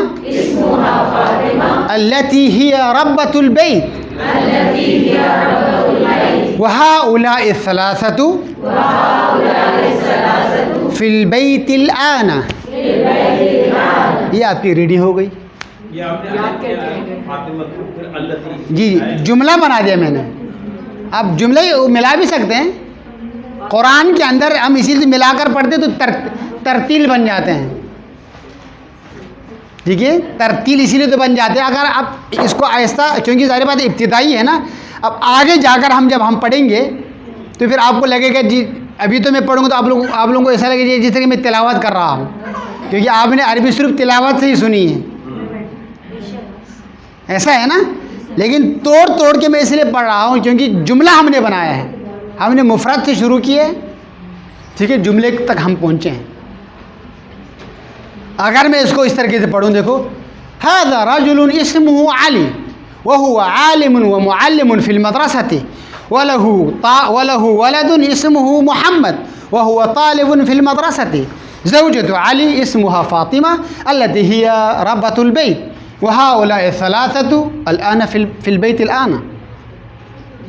अल्लती हिया रब्बतुल बैत व हाउलाइ सलासतु फिल बैतिल आना। ये आपकी रेडी हो गई। ये आपने फातिमा फिर अल्लती, जी जुमला बना दिया मैंने। आप जुमले मिला भी सकते हैं, कुरान के अंदर हम इसीलिए मिलाकर पढ़ते तो तरतील बन जाते हैं। ठीक है, तरतील इसीलिए तो बन जाते हैं। अगर आप इसको आहिस्ता, क्योंकि सारी बात इब्तिदाई है ना, अब आगे जाकर जब हम पढ़ेंगे तो फिर आपको लगेगा जी अभी तो मैं पढ़ूंगा तो आप लोगों को ऐसा लगेगा जिस तरह मैं तिलावत कर रहा हूँ, क्योंकि आपने अरबी सिर्फ तिलावत से ही सुनी है, ऐसा है ना। लेकिन तोड़ के मैं इसलिए पढ़ रहा हूँ क्योंकि जुमला हमने बनाया है, हमने मुफरद से शुरू किए, ठीक है, जुमले तक हम पहुँचे हैं। अगर मैं इसको इस तरीके से पढ़ूँ, देखो, हाज़ा रजुलुन इस्मुहु अली व हुवा आलिमुन व मुअल्लिमुन फिल मदरसति व लहू वलदुन इस्मुहु मुहम्मद व हुवा तालिबुन फिल मदरसति ज़ौजतु अली इस्मुहा फ़ातिमा अल्लती हिया रब्बतुल बैत व हाउलाइ सलासतु अल-आना फिल बैतिल आना।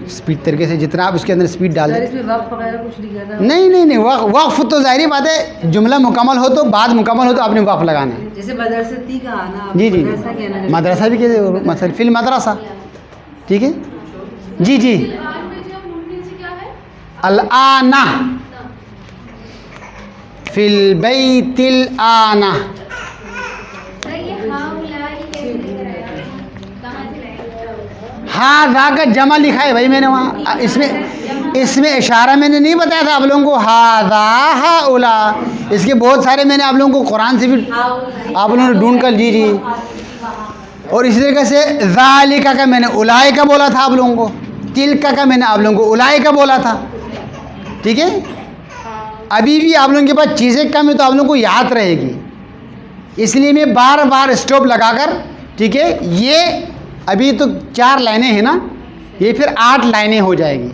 स्पीड तरीके से जितना आप उसके अंदर स्पीड डाल दें। इसमें वक्फ वगैरह कुछ लिखा था? नहीं, वक्फ तो ज़ाहिर बात है, जुमला मुकम्मल हो तो बात मुकम्मल हो तो आपने वक्फ लगाना है। जैसे मदरसती का आना, जी मदरसा कहना, मदरसा भी कहते, मतलब फिल मदरसा, ठीक है, जी आज में जो मुमकिन से क्या है? अल-आना फिल बैतिल आना। हाज़ा का जमा लिखा है भाई मैंने वहाँ, इसमें इशारा मैंने नहीं बताया था आप लोगों को, हाज़ा हाउला, इसके बहुत सारे मैंने आप लोगों को कुरान से भी आप लोगों ने ढूंढ कर, जी और इसी तरीके से ज़ालिका का मैंने उलाइका बोला था आप लोगों को, तिल्का का मैंने आप लोगों को उलाइका बोला था। ठीक है, अभी भी आप लोगों के पास चीज़ें कम है तो आप लोगों को याद रहेगी, इसलिए मैं बार बार स्टॉप लगाकर, ठीक है, ये अभी तो 4 लाइनें हैं ना, ये फिर 8 लाइनें हो जाएगी,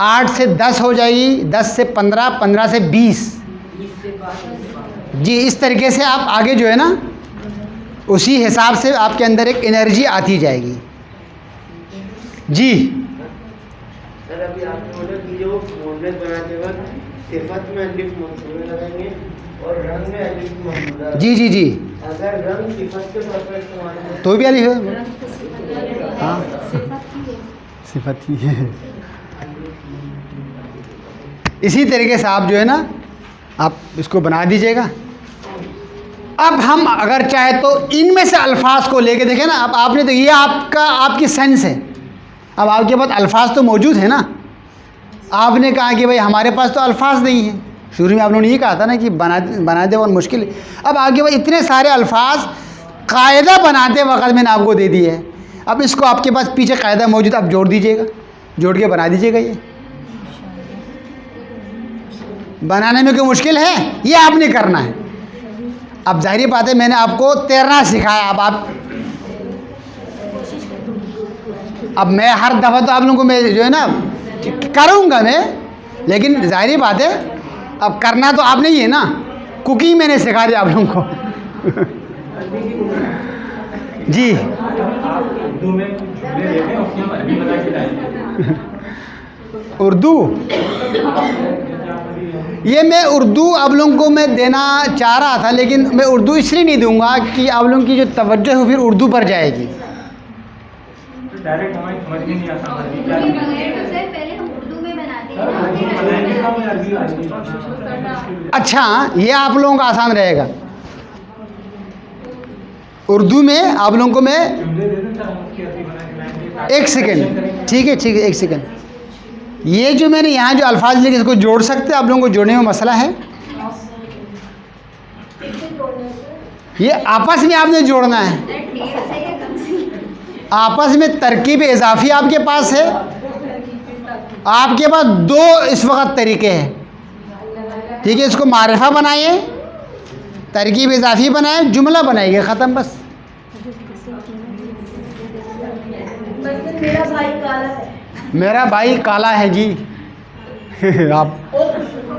8 से 10 हो जाएगी, 10 से 15, 15 से 20, जी इस तरीके से आप आगे जो है ना उसी हिसाब से आपके अंदर एक एनर्जी आती जाएगी। जी सर अभी आपने बोला कि जो मोहम्मद बनाते वक्त सिफत में अलिफ मंसूबा लगाएंगे और रंग में अलिफ महमूदा, जी अगर रंग सिफत के तौर पर इस्तेमाल हो तो भी अलिफ है, हाँ सिफत ही है। इसी तरीके से आप जो है ना आप इसको बना दीजिएगा। अब हम अगर चाहे तो इनमें से अल्फाज को लेके देखें ना, अब आपने तो ये आपकी सेंस है, अब आपके पास अल्फाज तो मौजूद है ना, आपने कहा कि भाई हमारे पास तो अल्फाज नहीं है। शुरू में आप लोगों ने ये कहा था ना कि बना दे और मुश्किल है। अब आपके पास इतने सारे अल्फाज कायदा बनाते वक्त मैंने आपको दे दिए हैं, अब इसको आपके पास पीछे कायदा मौजूद, आप जोड़ दीजिएगा, जोड़ के बना दीजिएगा। ये बनाने में कोई मुश्किल है, ये आपने करना है। अब जाहिर बात है मैंने आपको तैरना सिखाया, अब मैं हर दफ़ा तो आप लोगों को मैं जो है ना करूँगा मैं, लेकिन जाहिर बात है अब करना तो आपने ही है ना। कुकिंग मैंने सिखा दिया आप लोगों को। जी उर्दू में जुमले देते हैं, उसमें अरबी बता के लाएंगे। उर्दू, ये मैं उर्दू आप लोगों को मैं देना चाह रहा था, लेकिन मैं उर्दू इसलिए नहीं दूंगा कि आप लोगों की जो तवज्जो है फिर उर्दू पर जाएगी। डायरेक्ट हमारी समझ में नहीं आता अरबी क्या उर्दू है। में बगैर तो सर पहले हम उर्दू में बनाते हैं। बनाएंगे तो हमें अरबी आएगी। अच्छा, ये आप लोगों का आसान रहेगा। उर्दू में आप लोगों को मैं जुमले दे दें, हम उसकी अरबी बना के लाएंगे। एक सेकंड, ठीक है ठीक है, एक सेकंड। ये जो मैंने यहाँ जो अल्फाज लिखे इसको जोड़ सकते हैं, आप लोगों को जोड़ने में मसला है? ये आपस में आपने जोड़ना है, आपस में तरकीब इजाफी आपके पास है। आपके पास दो इस वक्त तरीके हैं, ठीक है। इसको मारिफा बनाइए, तरकीब इजाफी बनाए, जुमला बनाइए, ख़त्म बस। मेरा भाई काला है। मेरा भाई काला है जी। आप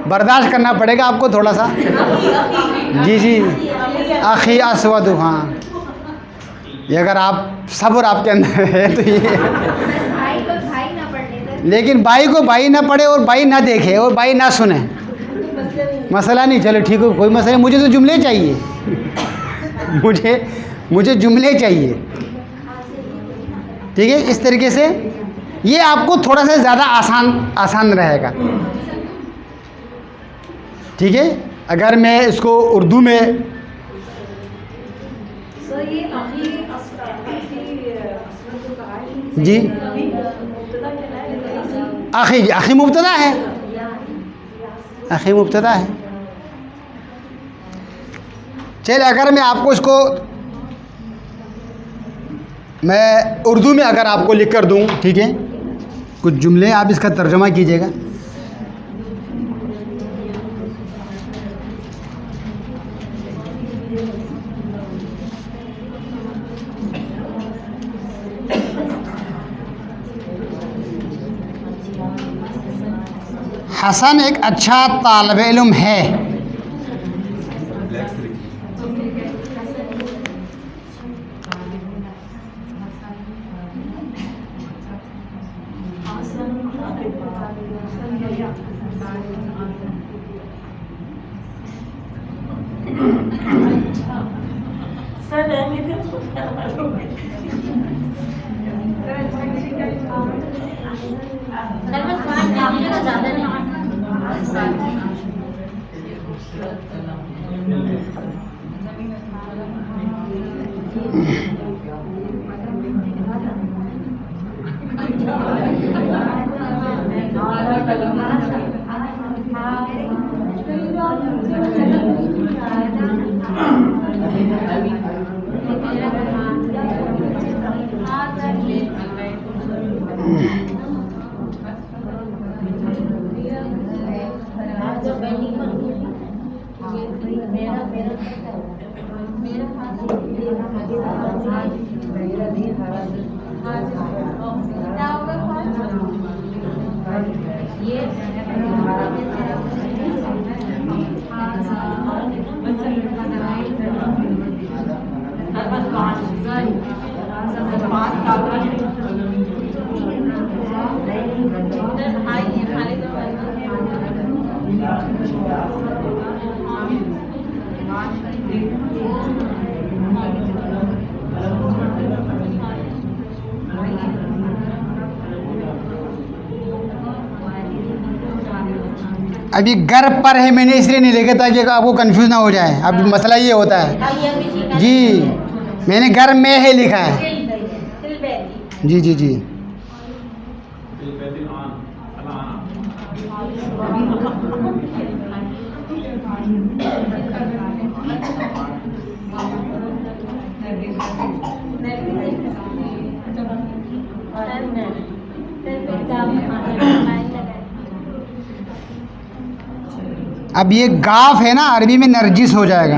बर्दाश्त करना पड़ेगा आपको थोड़ा सा। जी जी, आखी असवद, हाँ, ये अगर आप सब्र आपके अंदर है तो ये। भाई को भाई ना पढ़ने सर। लेकिन भाई को भाई ना पढ़े और भाई ना देखे और भाई ना सुने, मसला नहीं। चलो ठीक है, कोई मसला नहीं। मुझे तो जुमले चाहिए। मुझे जुमले चाहिए, ठीक है। इस तरीके से ये आपको थोड़ा सा ज़्यादा आसान रहेगा, ठीक है। अगर मैं इसको उर्दू में सर ये अभी जो कहा है जी, मुब्तदा कहलाए। आखी मुब्तदा है, आखी मुब्तदा है। चलिए, अगर मैं आपको इसको मैं उर्दू में अगर आपको लिख कर दूँ, ठीक है, कुछ जुमले आप इसका तर्जुमा कीजिएगा। हसन एक अच्छा तालिब इल्म है। सर रहने दे। सर बस थोड़ा ध्यान देना, ज़्यादा नहीं। अभी घर पर है, मैंने इसलिए नहीं लिखा ताकि आपको कंफ्यूज ना हो जाए। अब मसला ये होता है जी, मैंने घर में है लिखा है। जी जी जी, अब ये गाफ है ना, अरबी में नरजिस हो जाएगा।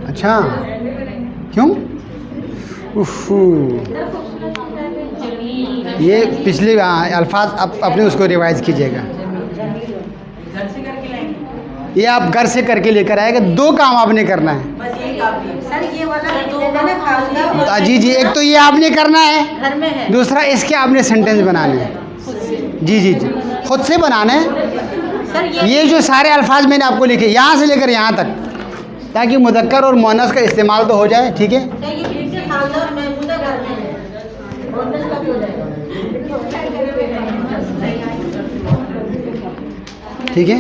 अच्छा, क्यों? उफ़ू, ये पिछले अल्फाज अब अपने उसको रिवाइज कीजिएगा। ये आप घर से करके लेकर आएगा। 2 काम आपने करना है। बस एक आप सर ये वाला खाना जी जी, एक तो ये आपने करना है, घर में है। दूसरा इसके आपने सेंटेंस बनाने हैं। जी जी जी, खुद से बनाना है। सर ये जो सारे अल्फाज मैंने आपको लिखे यहाँ से लेकर यहाँ तक, ताकि मुज़क्कर और मुअन्नस का इस्तेमाल तो हो जाए। ठीक है, ये फिर से खाना और महमूदा घर में है और नस्ल का भी हो जाएगा। ठीक है।